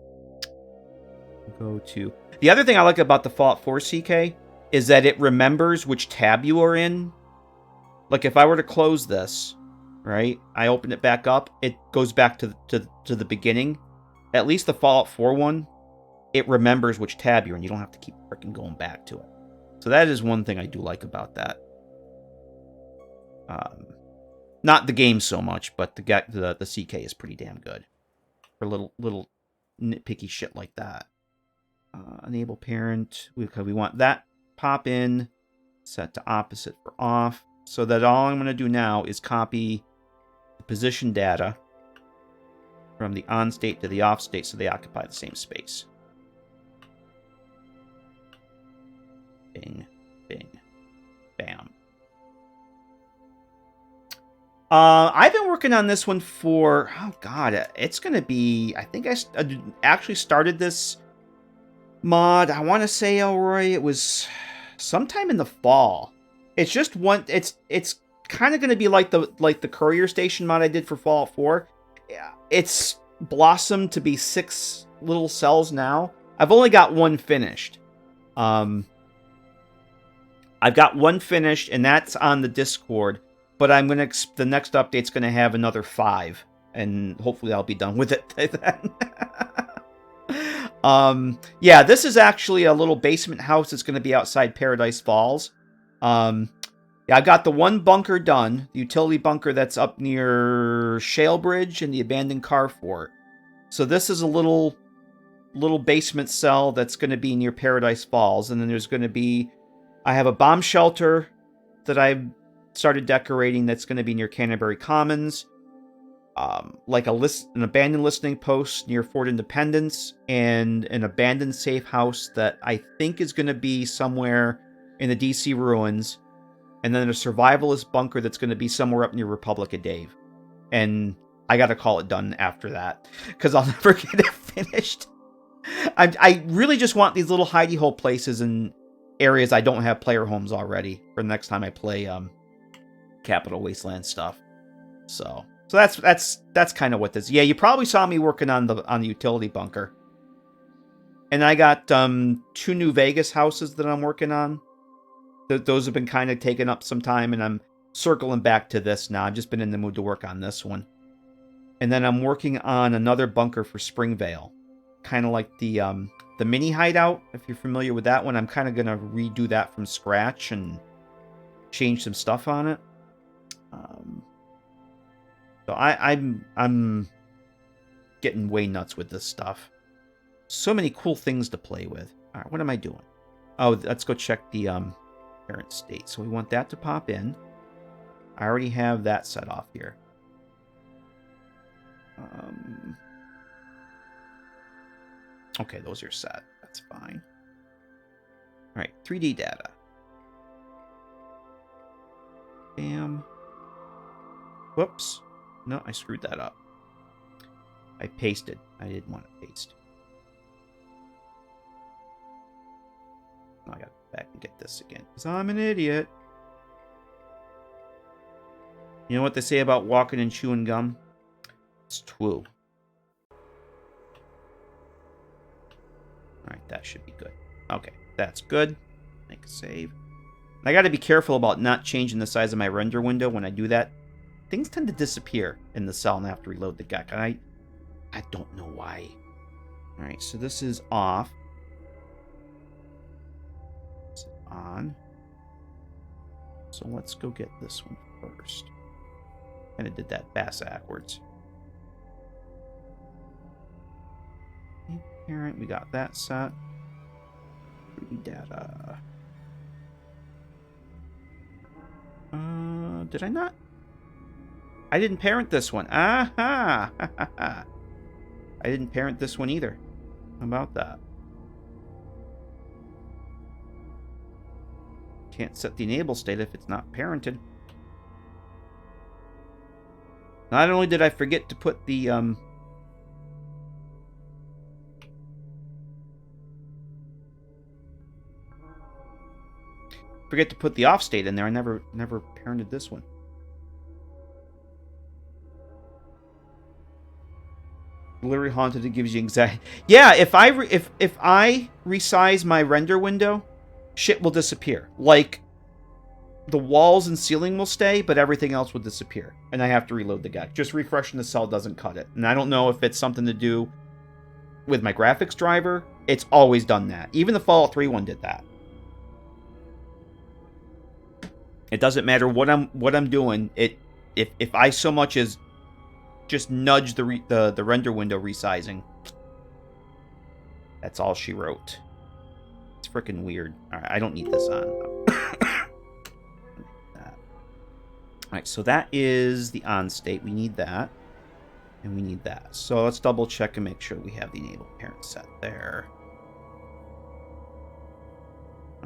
Go to... The other thing I like about the Fallout 4 CK is that it remembers which tab you are in. Like if I were to close this, right? I open it back up, it goes back to the beginning. At least the Fallout 4 one, it remembers which tab you're in. You don't have to keep freaking going back to it. So that is one thing I do like about that. Not the game so much, but the CK is pretty damn good for little nitpicky shit like that. Enable parent. We want that pop in, set to opposite for off. So that all I'm going to do now is copy the position data from the on state to the off state so they occupy the same space. Bing, bing, bam. I've been working on this one for, oh god, it's going to be, I think I actually started this mod, I want to say, Elroy, it was sometime in the fall. It's just one, it's kind of going to be like the courier station mod I did for Fallout 4. It's blossomed to be 6 little cells now. I've only got one finished. I've got one finished, and that's on the Discord. But I'm gonna the next update's gonna have another 5, and hopefully I'll be done with it then. Yeah, this is actually a little basement house that's gonna be outside Paradise Falls. Yeah, I got the one bunker done, the utility bunker that's up near Shale Bridge and the abandoned car fort. So this is a little basement cell that's gonna be near Paradise Falls, and then there's gonna be, I have a bomb shelter that I've started decorating that's going to be near Canterbury Commons, like an abandoned listening post near Fort Independence, and an abandoned safe house that I think is going to be somewhere in the DC ruins, and then a survivalist bunker that's going to be somewhere up near Republic of Dave. And I got to call it done after that, because I'll never get it finished. I really just want these little hidey hole places in areas I don't have player homes already for the next time I play Capital Wasteland stuff. So that's kind of what this. Yeah, you probably saw me working on the utility bunker. And I got 2 new Vegas houses that I'm working on. Those have been kind of taking up some time, and I'm circling back to this now. I've just been in the mood to work on this one. And then I'm working on another bunker for Springvale. Kind of like the mini hideout, if you're familiar with that one. I'm kind of going to redo that from scratch and change some stuff on it. So I'm getting way nuts with this stuff. So many cool things to play with. All right, what am I doing? Oh, let's go check the parent state. So we want that to pop in. I already have that set off here. Okay, those are set. That's fine. All right, 3D data. Bam. Whoops. No, I screwed that up. I pasted. I didn't want to paste. I gotta go back and get this again, because I'm an idiot. You know what they say about walking and chewing gum? It's Twoo. Alright, that should be good. Okay, that's good. Make a save. I gotta be careful about not changing the size of my render window when I do that. Things tend to disappear in the cell and I have to reload the GECK. I don't know why. Alright, so this is off. It's on. So let's go get this one first. Kind of did that backwards. Parent, we got that set. 3D data. Did I not? I didn't parent this one. Aha! I didn't parent this one either. How about that? Can't set the enable state if it's not parented. Not only did I forget to put the off state in there. I never parented this one. Literally haunted. It gives you anxiety. Yeah, if I resize my render window, shit will disappear. Like the walls and ceiling will stay, but everything else will disappear, and I have to reload the GECK. Just refreshing the cell doesn't cut it, and I don't know if it's something to do with my graphics driver. It's always done that. Even the Fallout 3 one did that. It doesn't matter what I'm doing. If I so much as just nudge the render window resizing, that's all she wrote. It's freaking weird. All right, I don't need this on. All right, so that is the on state. We need that, and we need that. So let's double check and make sure we have the enable parent set there.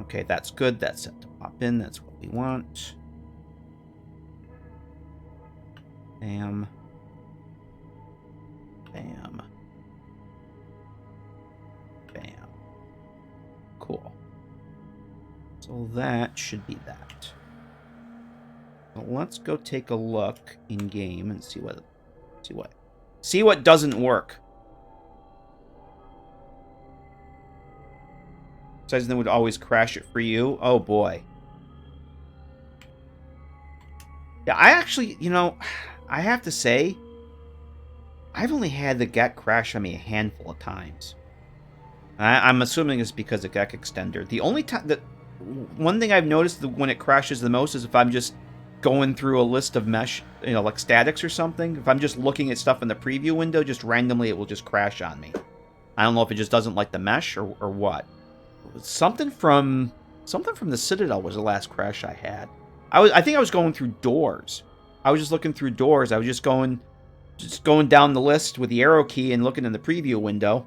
Okay, that's good. That's set to pop in. That's what we want. Bam. Bam. Bam. Cool. So that should be that. Well, let's go take a look in game and see what doesn't work. Says then would always crash it for you. Oh boy. Yeah, I actually, you know, I have to say, I've only had the GECK crash on me a handful of times. I'm assuming it's because of GECK extender. The only time one thing I've noticed when it crashes the most is if I'm just going through a list of mesh, you know, like statics or something. If I'm just looking at stuff in the preview window, just randomly it will just crash on me. I don't know if it just doesn't like the mesh or what. Something from the Citadel was the last crash I had. I think I was going through doors. I was just looking through doors. I was just going down the list with the arrow key and looking in the preview window.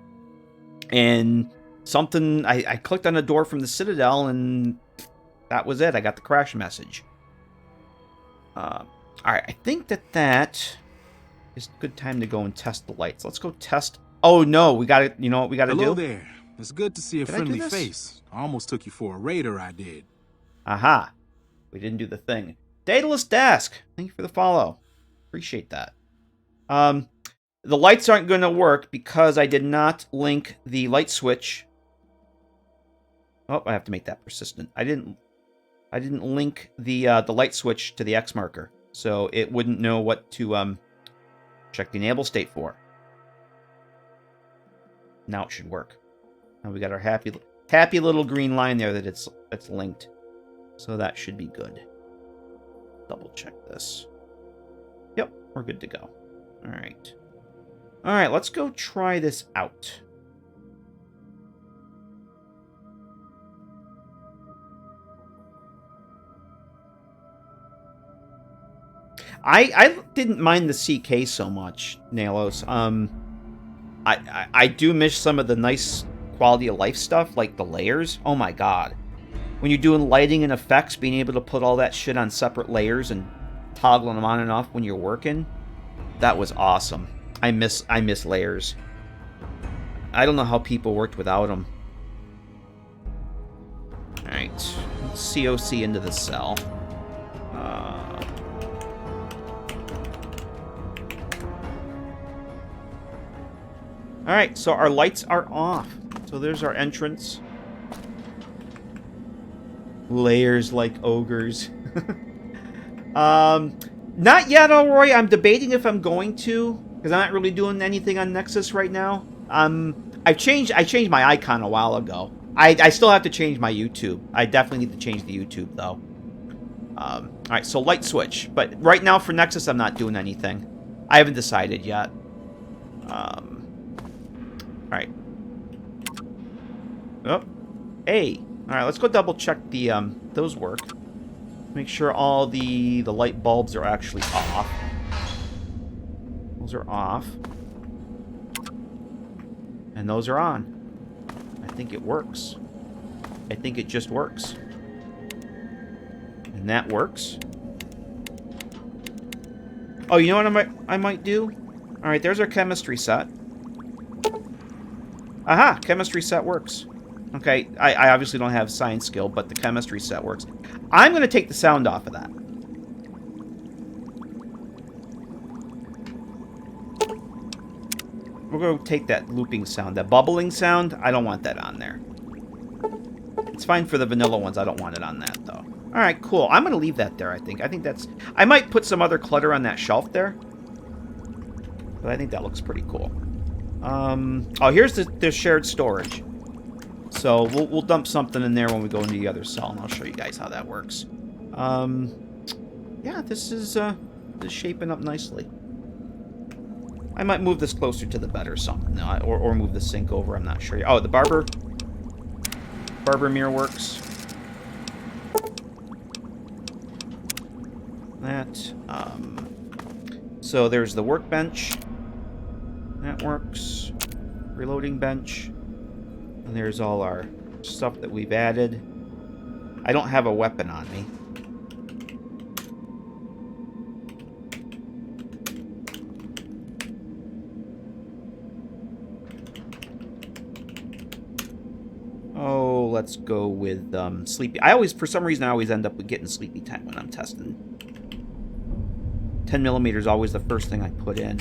And something I clicked on a door from the Citadel and that was it. I got the crash message. All right, I think that is a good time to go and test the lights. Let's go test. Oh no, we got it. You know what we got to do? Hello there. It's good to see a Did I friendly do this? face. I almost took you for a raider, I did. Aha. We didn't do the thing. Daedalus Desk. Thank you for the follow. Appreciate that. The lights aren't going to work because I did not link the light switch. Oh, I have to make that persistent. I didn't link the light switch to the X marker, so it wouldn't know what to check the enable state for. Now it should work. Now we got our happy little green line there that it's linked. So that should be good. Double check this. Yep, we're good to go. All right. All right, let's go try this out. I didn't mind the CK so much, Nalos. I do miss some of the nice quality of life stuff, like the layers. Oh my god. When you're doing lighting and effects, being able to put all that shit on separate layers and toggling them on and off when you're working, that was awesome. I miss layers. I don't know how people worked without them. Alright, let's COC into the cell. Alright, so our lights are off. So there's our entrance. Layers like ogres. Not yet, Elroy. I'm debating if I'm going to, because I'm not really doing anything on Nexus right now. I changed my icon a while ago. I still have to change my YouTube. I definitely need to change the YouTube, though. Alright, so light switch. But right now for Nexus, I'm not doing anything. I haven't decided yet. Alright. Oh. Hey. Alright, let's go double check the, those work. Make sure all the light bulbs are actually off. Those are off. And those are on. I think it works. I think it just works. And that works. Oh, you know what I might do? Alright, there's our chemistry set. Aha! Chemistry set works. Okay, I obviously don't have science skill, but the chemistry set works. I'm going to take the sound off of that. We're going to take that looping sound, that bubbling sound. I don't want that on there. It's fine for the vanilla ones. I don't want it on that, though. All right, cool. I'm going to leave that there, I think. I think that's... I might put some other clutter on that shelf there. But I think that looks pretty cool. Oh, here's the shared storage. So we'll dump something in there when we go into the other cell, and I'll show you guys how that works. Yeah, this is shaping up nicely. I might move this closer to the bed or something, or move the sink over. I'm not sure. Oh, the barber mirror works. That. So there's the workbench. That works. Reloading bench. And there's all our stuff that we've added. I don't have a weapon on me. Oh, let's go with sleepy. For some reason, I always end up with getting sleepy time when I'm testing. 10mm is always the first thing I put in.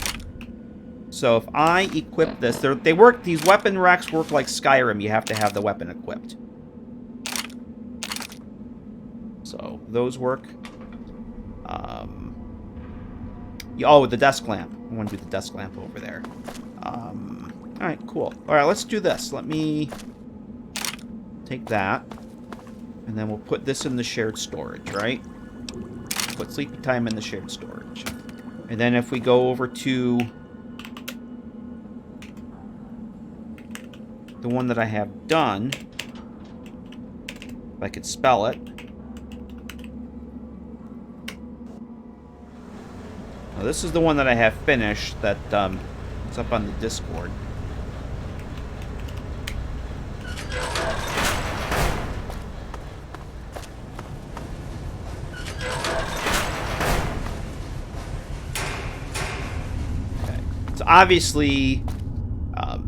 So if I equip this, they work. These weapon racks work like Skyrim. You have to have the weapon equipped. So those work. Oh, the desk lamp. I want to do the desk lamp over there. All right, cool. All right, let's do this. Let me take that, and then we'll put this in the shared storage, right? Put sleepy time in the shared storage, and then if we go over to the one that I have done, if I could spell it. Now, this is the one that I have finished. That it's up on the Discord. Okay. So obviously,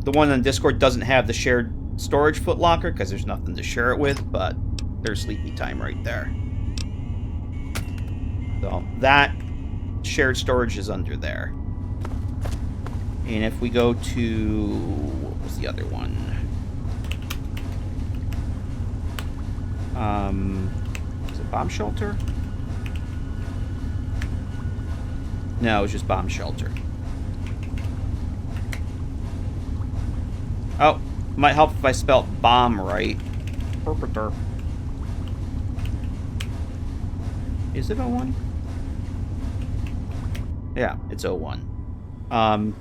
the one on Discord doesn't have the shared storage footlocker because there's nothing to share it with, but there's sleepy time right there. So that shared storage is under there. And if we go to... what was the other one? Is it bomb shelter? No, it was just bomb shelter. Oh, might help if I spelled bomb right. Perpetrator. Is it 01? Yeah, it's 01.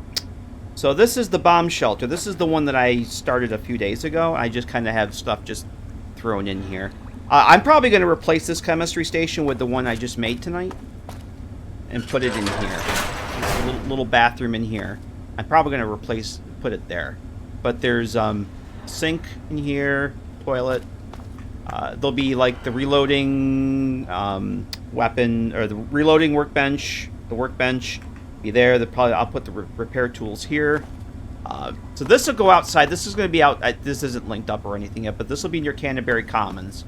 So this is the bomb shelter. This is the one that I started a few days ago. I just kind of have stuff just thrown in here. I'm probably going to replace this chemistry station with the one I just made tonight and put it in here. There's a little bathroom in here. I'm probably going to put it there. But there's sink in here, toilet. There'll be like the reloading weapon, or the reloading workbench. The workbench be there. I'll put the repair tools here. So this will go outside. This is going to be out. This isn't linked up or anything yet, but this will be in your Canterbury Commons.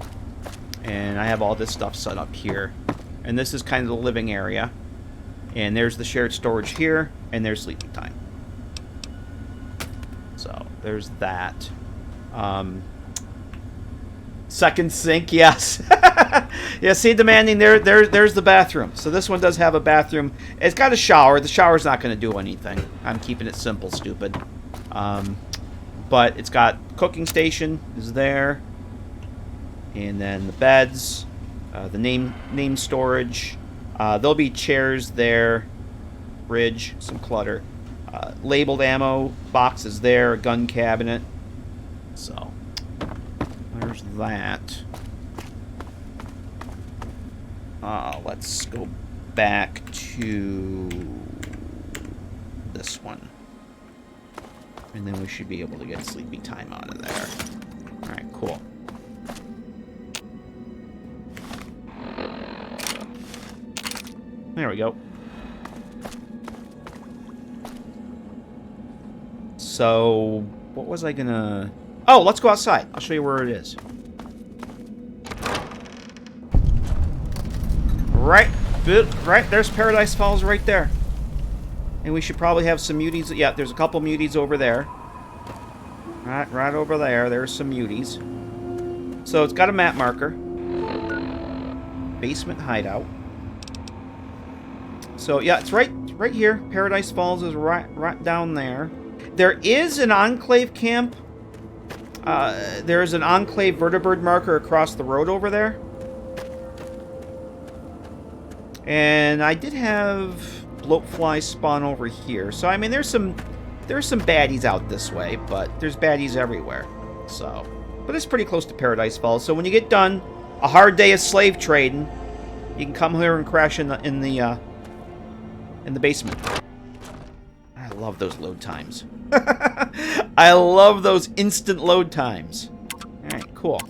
And I have all this stuff set up here. And this is kind of the living area. And there's the shared storage here, and there's sleeping time. there's that. Second sink, yes. Yeah, see, demanding, there's the bathroom. So this one does have a bathroom. It's got a shower. The shower's not going to do anything. I'm keeping it simple, stupid. But it's got cooking station is there. And then the beds, the name storage. There'll be chairs there. Fridge, some clutter. Labeled ammo boxes there, a gun cabinet. So there's that. Let's go back to this one. And then we should be able to get sleepy time out of there. Alright, cool. There we go. So, what was I gonna... Oh, let's go outside. I'll show you where it is. Right, there's Paradise Falls right there. And we should probably have some muties. Yeah, there's a couple muties over there. Right over there. There's some muties. So it's got a map marker. Basement hideout. So yeah, it's right here. Paradise Falls is right down there. There is an Enclave camp. There's an Enclave vertibird marker across the road over there. And I did have bloatfly spawn over here. So I mean, there's some baddies out this way, but there's baddies everywhere. So, but it's pretty close to Paradise Falls. So when you get done, a hard day of slave trading, you can come here and crash in the basement. I love those load times. I love those instant load times. All right, cool.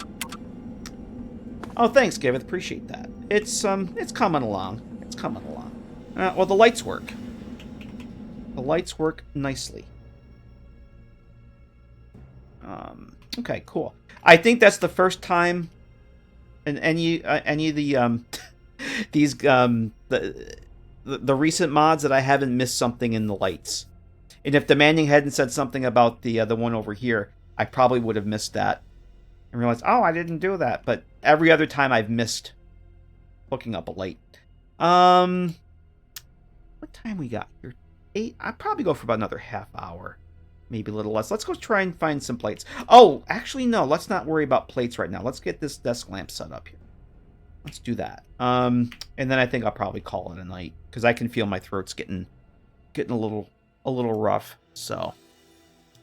Oh, thanks, Giveth. Appreciate that. It's coming along. It's coming along. Well, the lights work. The lights work nicely. Okay, cool. I think that's the first time in any of the these the recent mods that I haven't missed something in the lights. And if Demanding hadn't said something about the one over here, I probably would have missed that and realized, oh, I didn't do that. But every other time I've missed hooking up a light. What time we got here? 8. I'd probably go for about another half hour, maybe a little less. Let's go try and find some plates. Oh, actually, no. Let's not worry about plates right now. Let's get this desk lamp set up here. Let's do that. And then I think I'll probably call it a night because I can feel my throat's getting a little rough. So,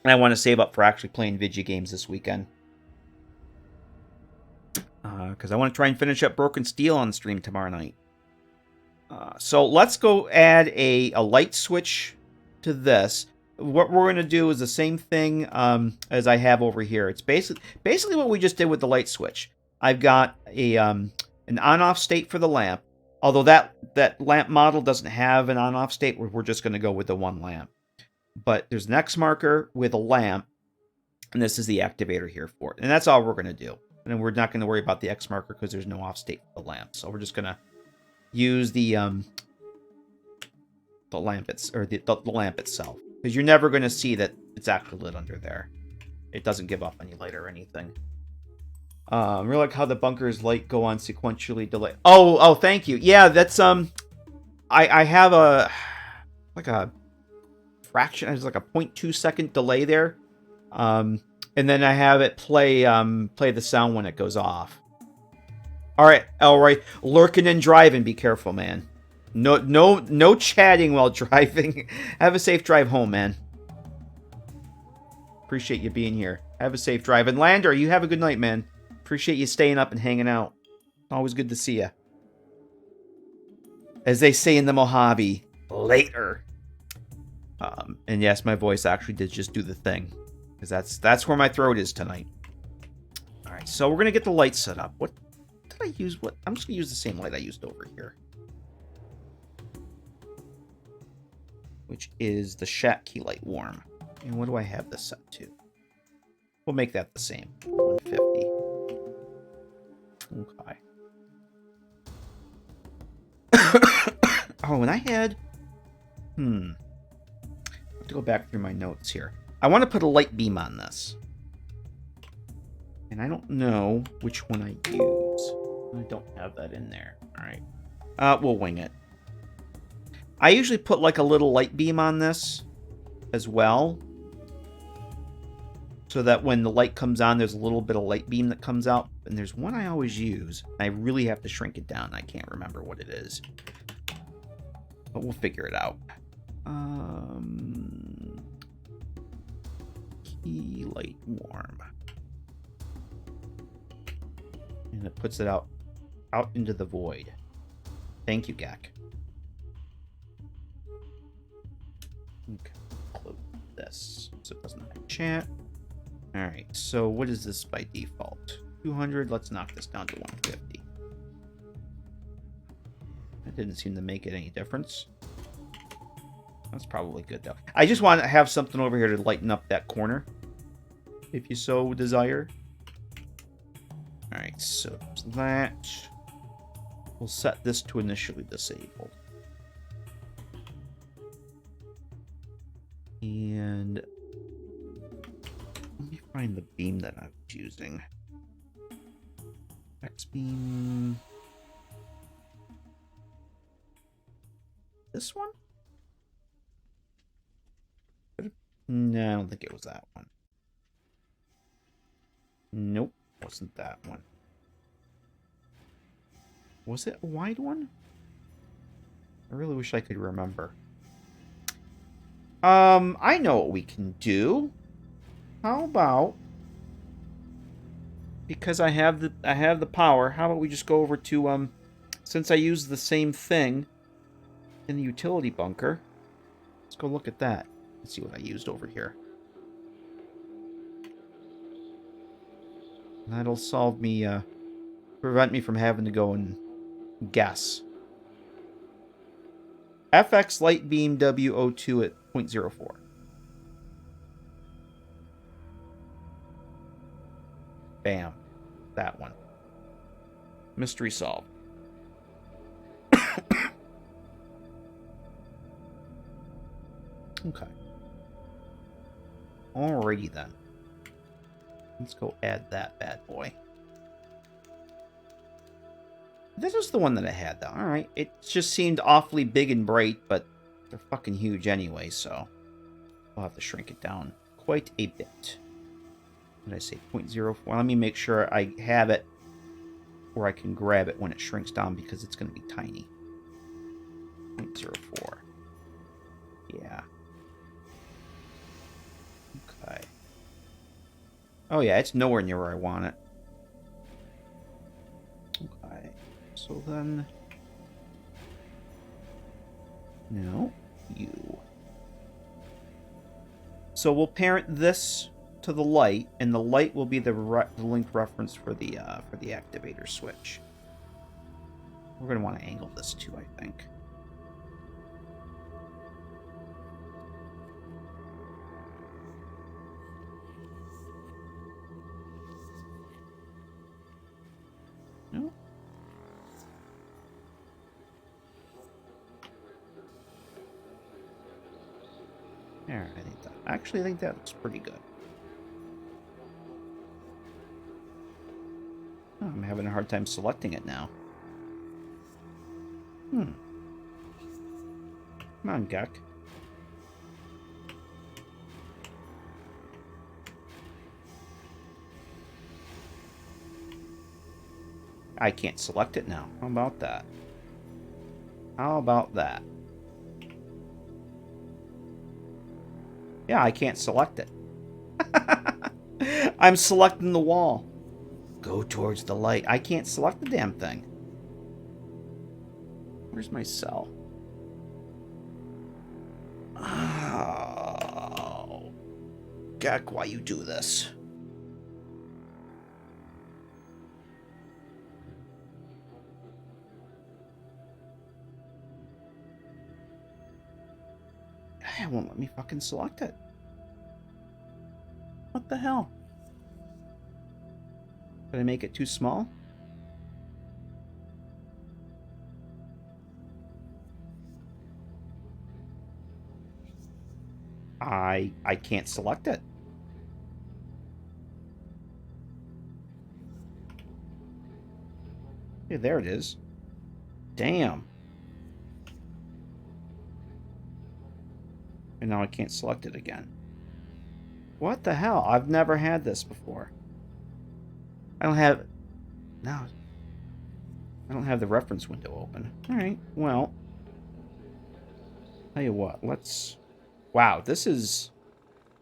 and I want to save up for actually playing video games this weekend because I want to try and finish up Broken Steel on stream tomorrow night. So let's go add a light switch to this. What we're going to do is the same thing as I have over here. It's basically what we just did with the light switch. I've got a an on-off state for the lamp. Although that lamp model doesn't have an on-off state, we're just going to go with the one lamp. But there's an X marker with a lamp, and this is the activator here for it. And that's all we're going to do. And then we're not going to worry about the X marker because there's no off state for the lamp. So we're just going to use the lamp the lamp itself, because you're never going to see that it's actually lit under there. It doesn't give off any light or anything. I really like how the bunker's light go on sequentially delay. Oh, thank you. Yeah, that's I have a fraction. It's like a 0.2 second delay there, and then I have it play the sound when it goes off. All right. Lurking and driving. Be careful, man. No chatting while driving. Have a safe drive home, man. Appreciate you being here. Have a safe drive. And Lander, you have a good night, man. Appreciate you staying up and hanging out. Always good to see you. As they say in the Mojave, later. And yes, my voice actually did just do the thing, because that's where my throat is tonight. All right, so we're gonna get the lights set up. What did I use? I'm just gonna use the same light I used over here, which is the Shack Key Light Warm. And what do I have this set to? We'll make that the same. 150. Okay. Oh, and I had... I have to go back through my notes here. I want to put a light beam on this. And I don't know which one I use. I don't have that in there. All right. We'll wing it. I usually put like a little light beam on this as well. So that when the light comes on, there's a little bit of light beam that comes out. And there's one I always use. I really have to shrink it down. I can't remember what it is. But we'll figure it out. Key light warm. And it puts it out into the void. Thank you, GECK. Okay, close this so it doesn't have chat. Alright, so what is this by default? 200, let's knock this down to 150. That didn't seem to make it any difference. That's probably good, though. I just want to have something over here to lighten up that corner, if you so desire. Alright, so that... We'll set this to initially disabled. And... let me find the beam that I was using. X-beam... This one? No, I don't think it was that one. Nope, wasn't that one. Was it a wide one? I really wish I could remember. I know what we can do. How about, because I have the power, how about we just go over to since I use the same thing in the utility bunker, let's go look at that. Let's see what I used over here. That'll solve me, prevent me from having to go and guess. FX Light Beam WO2 at 0.04. Bam. That one. Mystery solved. Okay. Alrighty then. Let's go add that bad boy. This is the one that I had, though. Alright. It just seemed awfully big and bright, but they're fucking huge anyway, so I'll have to shrink it down quite a bit. What did I say? 0.04. Let me make sure I have it where I can grab it when it shrinks down, because it's going to be tiny. 0.04. Yeah. Okay. Oh yeah, it's nowhere near where I want it. Okay. So then... no. You. So we'll parent this to the light, and the light will be the linked reference for the activator switch. We're going to want to angle this too, I think. No. There, I think that. Actually, I think that looks pretty good. Oh, I'm having a hard time selecting it now. Come on, GECK. I can't select it now. How about that? How about that? Yeah, I can't select it. I'm selecting the wall. Go towards the light. I can't select the damn thing. Where's my cell? Oh. GECK, why you do this? It won't let me fucking select it. What the hell? Did I make it too small? I can't select it. Okay, there it is. Damn. And now I can't select it again. What the hell? I've never had this before. I don't have... No. I don't have the reference window open. Alright, well. Tell you what, let's... Wow, this is...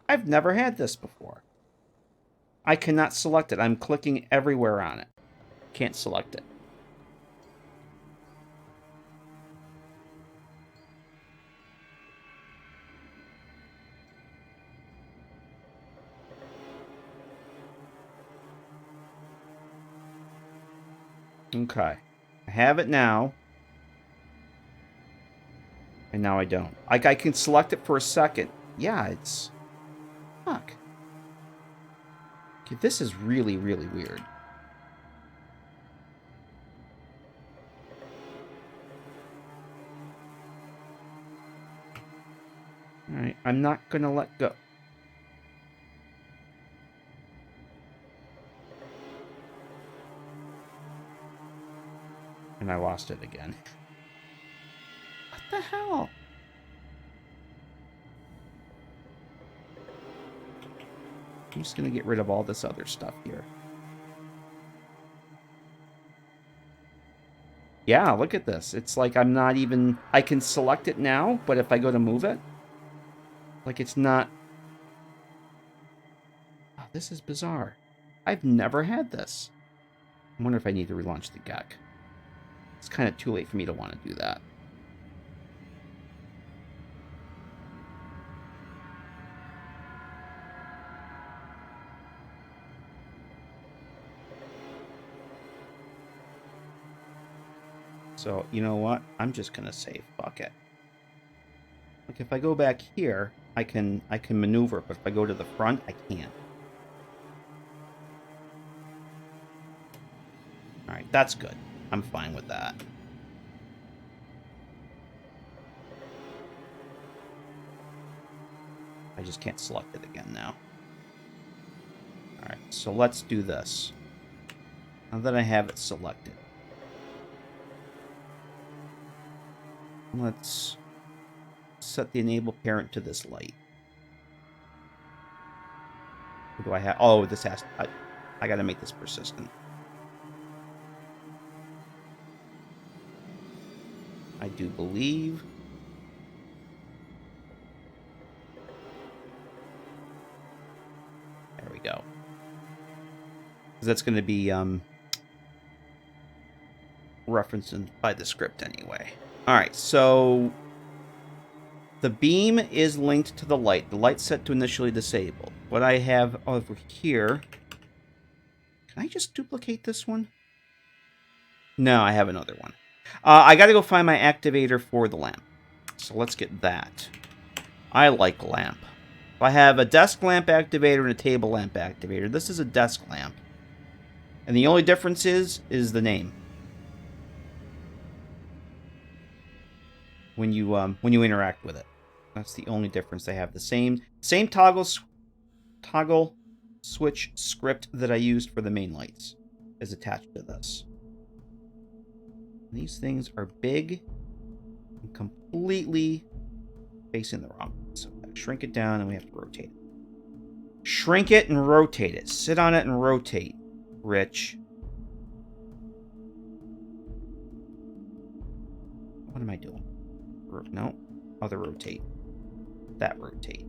I've never had this before. I cannot select it. I'm clicking everywhere on it. Can't select it. Okay. I have it now. And now I don't. Like, I can select it for a second. Yeah, it's... Fuck. Okay, this is really, really weird. Alright, I'm not gonna let go. And I lost it again. What the hell? I'm just gonna get rid of all this other stuff here. Yeah, look at this. It's like I'm not even... I can select it now, but if I go to move it... Like, it's not... Oh, this is bizarre. I've never had this. I wonder if I need to relaunch the GECK. It's kind of too late for me to want to do that. So, you know what? I'm just going to say fuck it. Like, if I go back here, I can maneuver, but if I go to the front, I can't. Alright, that's good. I'm fine with that. I just can't select it again now. Alright, so let's do this. Now that I have it selected. Let's set the enable parent to this light. What do I have? Oh, this has... I gotta make this persistent. I do believe... There we go. That's going to be referenced by the script anyway. Alright, so... The beam is linked to the light. The light's set to initially disabled. What I have over here... Can I just duplicate this one? No, I have another one. I gotta go find my activator for the lamp. So let's get that. I like lamp. I have a desk lamp activator and a table lamp activator. This is a desk lamp. And the only difference is the name. When you interact with it. That's the only difference. They have the same toggle switch script that I used for the main lights is attached to this. These things are big and completely facing the wrong way. So I gotta shrink it down and we have to rotate it. Shrink it and rotate it. Sit on it and rotate, Rich. What am I doing? No. Other rotate. That rotate.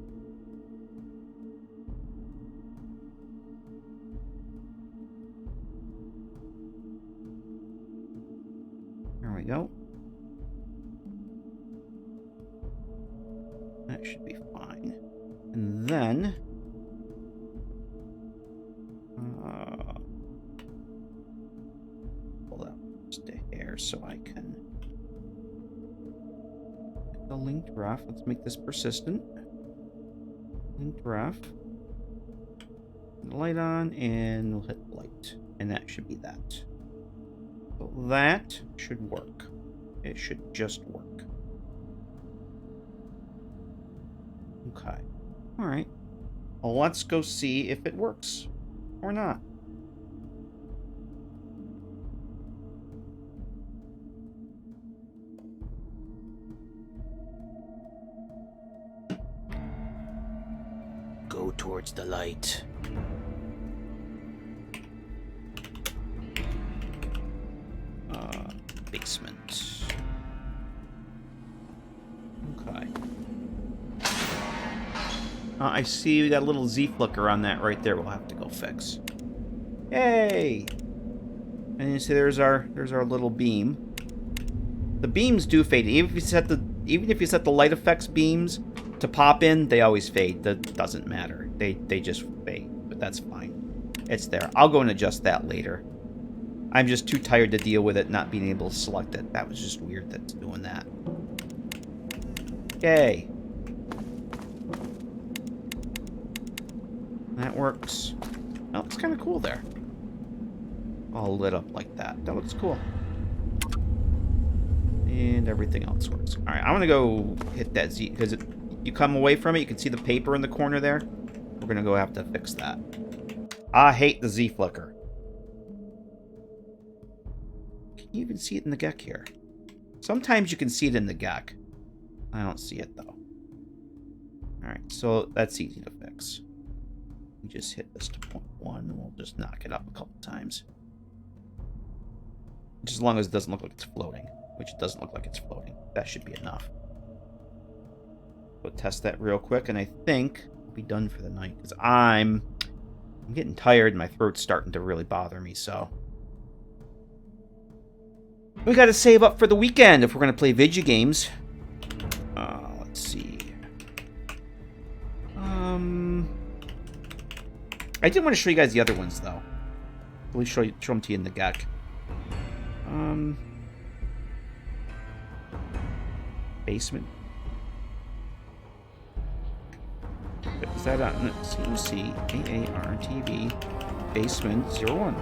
There we go. That should be fine. And then... pull that just a hair so I can... the linked ref. Let's make this persistent. Linked ref. Light on, and we'll hit light. And that should be that. So that should work. It should just work. Okay. Alright. Well, let's go see if it works. Or not. Go towards the light. Basement. Okay. I see we got a little Z flicker on that right there. We'll have to go fix. Yay! And you see there's our little beam. The beams do fade. Even if you set the light effects beams to pop in, they always fade. That doesn't matter. They just fade, but that's fine. It's there. I'll go and adjust that later. I'm just too tired to deal with it not being able to select it. That was just weird that's doing that. Yay. That works. Oh, it's kind of cool there. All lit up like that. That looks cool. And everything else works. Alright, I'm going to go hit that Z, because you come away from it, you can see the paper in the corner there. We're going to go have to fix that. I hate the Z flicker. Can you even see it in the GECK here? Sometimes you can see it in the GECK. I don't see it, though. Alright, so that's easy to fix. We just hit this to 0.1, and we'll just knock it up a couple times. Just as long as it doesn't look like it's floating. Which it doesn't look like it's floating. That should be enough. We'll test that real quick, and I think we'll be done for the night. Because I'm getting tired, and my throat's starting to really bother me, so... We gotta save up for the weekend if we're gonna play video games. Let's see. I did want to show you guys the other ones, though. At least show them to you in the GECK. Basement. Is that on COC AARTV Basement 01?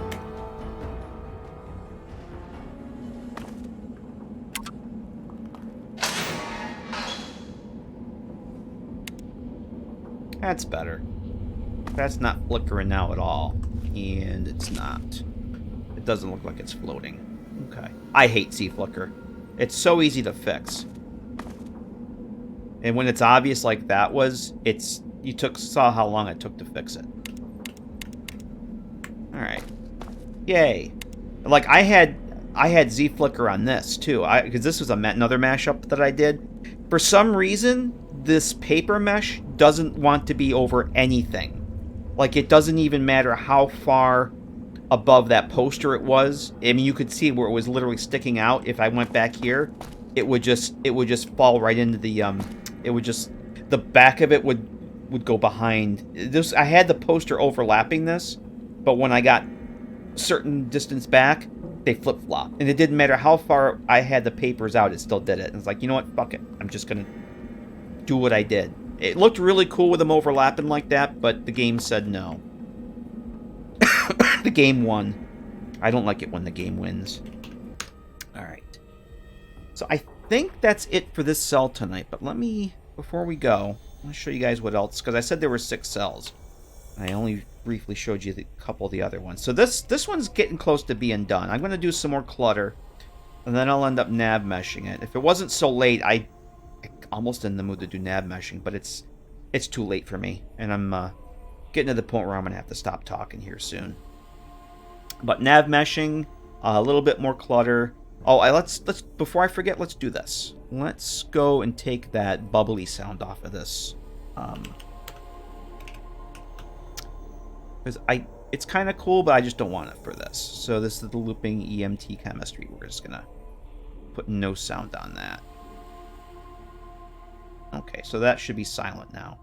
That's better. That's not flickering now at all. And it's not. It doesn't look like it's floating. Okay. I hate Z-Flicker. It's so easy to fix. And when it's obvious like that was, you saw how long it took to fix it. Alright. Yay. Like, I had Z-Flicker on this, too. Because this was another mashup that I did. For some reason, this paper mesh doesn't want to be over anything. Like, it doesn't even matter how far above that poster it was. I mean, you could see where it was literally sticking out. If I went back here, it would just fall right into the, the back of it would go behind. This, I had the poster overlapping this, but when I got certain distance back, they flip-flopped. And it didn't matter how far I had the papers out, it still did it. And it's like, you know what? Fuck it. I'm just going to do what I did. It looked really cool with them overlapping like that, but the game said no. The game won. I don't like it when the game wins. Alright. So I think that's it for this cell tonight, but let me, before we go, I'll show you guys what else, because I said there were 6 cells. I only briefly showed you a couple of the other ones. So this one's getting close to being done. I'm going to do some more clutter, and then I'll end up nav meshing it. If it wasn't so late, I'm almost in the mood to do nav meshing, but it's too late for me, and I'm getting to the point where I'm going to have to stop talking here soon. But nav meshing, a little bit more clutter. Oh, let's before I forget, let's do this. Let's go and take that bubbly sound off of this. Because it's kind of cool, but I just don't want it for this. So this is the looping EMT chemistry. We're just gonna put no sound on that. Okay, so that should be silent now.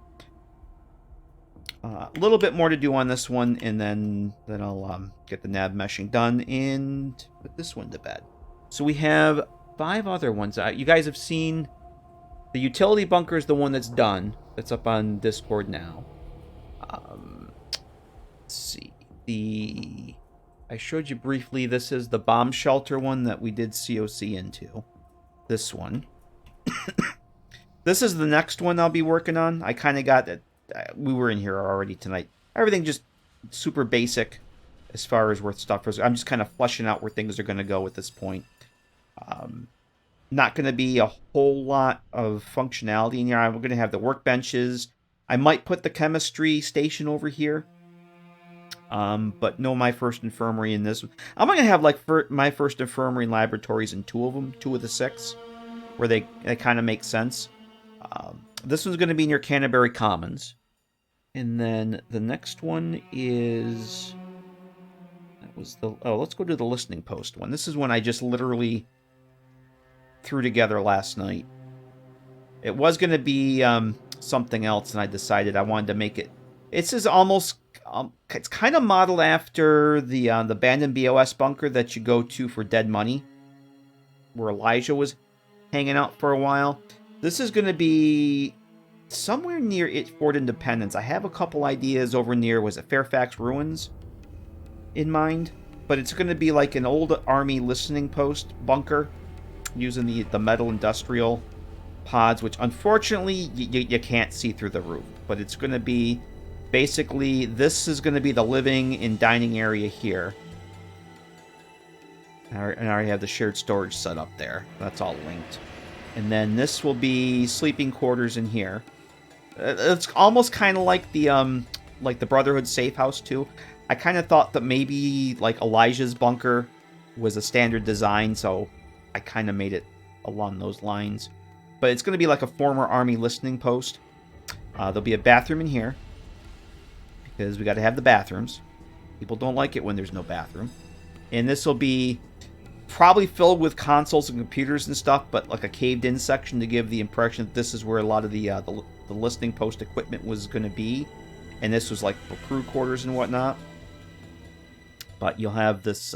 A little bit more to do on this one, and then I'll get the nav meshing done and put this one to bed. So we have 5 other ones. You guys have seen the utility bunker is the one that's done. That's up on Discord now. Let's see. I showed you briefly. This is the bomb shelter one that we did COC into. This one. This is the next one I'll be working on. I kind of got it. we were in here already tonight. Everything just super basic as far as where stuff is. I'm just kind of fleshing out where things are going to go at this point. Not going to be a whole lot of functionality in here. I'm going to have the workbenches. I might put the chemistry station over here. But no, my first infirmary in this. I'm going to have like my first infirmary and laboratories in 2 of them, 2 of the 6, where they kind of make sense. This one's going to be near Canterbury Commons. And then the next one is... That was the... Oh, let's go to the listening post one. This is one I just literally threw together last night. It was going to be something else, and I decided I wanted to make it... This is almost... it's kind of modeled after the abandoned BOS bunker that you go to for dead money, where Elijah was hanging out for a while. This is going to be somewhere near Fort Independence. I have a couple ideas over near, was it Fairfax Ruins, in mind. But it's going to be like an old army listening post bunker using the metal industrial pods, which unfortunately you can't see through the roof. But it's going to be... Basically, this is going to be the living and dining area here. And I already have the shared storage set up there. That's all linked. And then this will be sleeping quarters in here. It's almost kind of like the Brotherhood safe house too. I kind of thought that maybe like Elijah's bunker was a standard design, so I kind of made it along those lines. But it's going to be like a former army listening post. There'll be a bathroom in here, because we got to have the bathrooms. People don't like it when there's no bathroom. And this will be probably filled with consoles and computers and stuff, but like a caved-in section to give the impression that this is where a lot of the listening post equipment was going to be. And this was like for crew quarters and whatnot. But you'll have this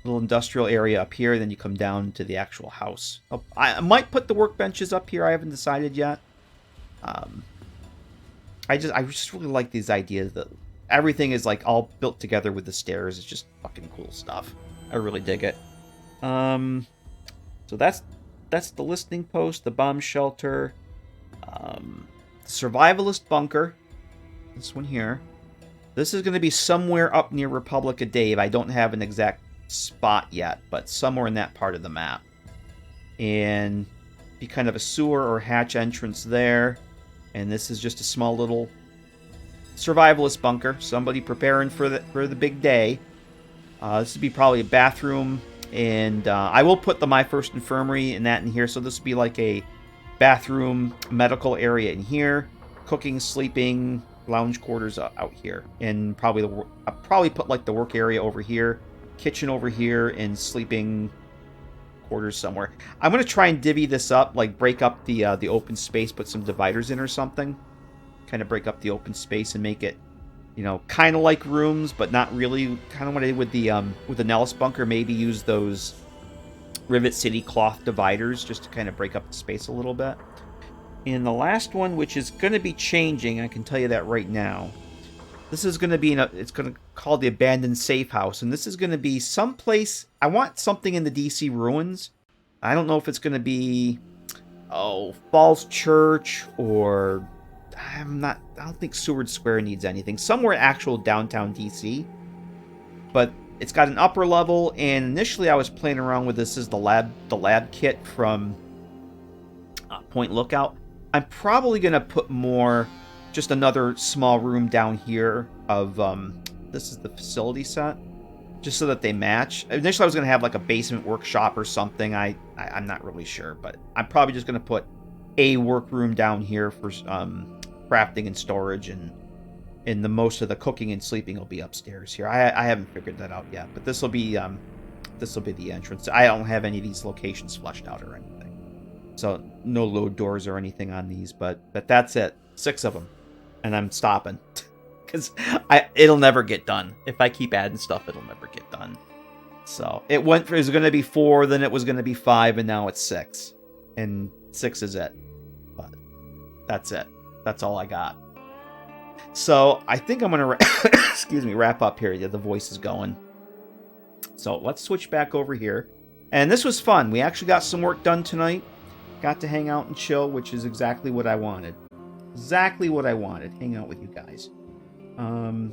little industrial area up here, then you come down to the actual house. I might put the workbenches up here. I haven't decided yet. I just really like these ideas that everything is like all built together with the stairs. It's just fucking cool stuff. I really dig it. So that's the listening post, the bomb shelter, survivalist bunker. This one here. This is going to be somewhere up near Republic of Dave. I don't have an exact spot yet, but somewhere in that part of the map. And be kind of a sewer or hatch entrance there. And this is just a small little survivalist bunker. Somebody preparing for the big day. This would be probably a bathroom. And I will put my first infirmary and that in here. So this would be like a bathroom, medical area in here. Cooking, sleeping, lounge quarters out here. And probably I'll probably put like the work area over here. Kitchen over here. And sleeping quarters somewhere. I'm going to try and divvy this up, like break up the open space, put some dividers in or something. Kind of break up the open space and make it, you know, kind of like rooms, but not really. Kind of what I did with the Nellis bunker, maybe use those Rivet City cloth dividers just to kind of break up the space a little bit. And the last one, which is going to be changing, I can tell you that right now. This is going to be it's going to call the abandoned safe house, and this is going to be someplace. I want something in the DC ruins. I don't know if it's going to be Falls Church or I don't think Seward Square needs anything. Somewhere actual downtown DC. But it's got an upper level, and initially I was playing around with this as the lab kit from Point Lookout. I'm probably going to put just another small room down here of, this is the facility set, just so that they match. Initially I was going to have like a basement workshop or something. I'm not really sure, but I'm probably just going to put a workroom down here for crafting and storage, and the most of the cooking and sleeping will be upstairs here. I haven't figured that out yet, but this will be the entrance. I don't have any of these locations fleshed out or anything, so no load doors or anything on these, but that's it. 6 of them. And I'm stopping because it'll never get done. If I keep adding stuff, it'll never get done. So it was going to be 4, then it was going to be 5, and now it's 6. And 6 is it. But that's it. That's all I got. So I think I'm going to wrap up here. Yeah, the voice is going. So let's switch back over here. And this was fun. We actually got some work done tonight. Got to hang out and chill, which is exactly what I wanted. Exactly what I wanted. Hang out with you guys. So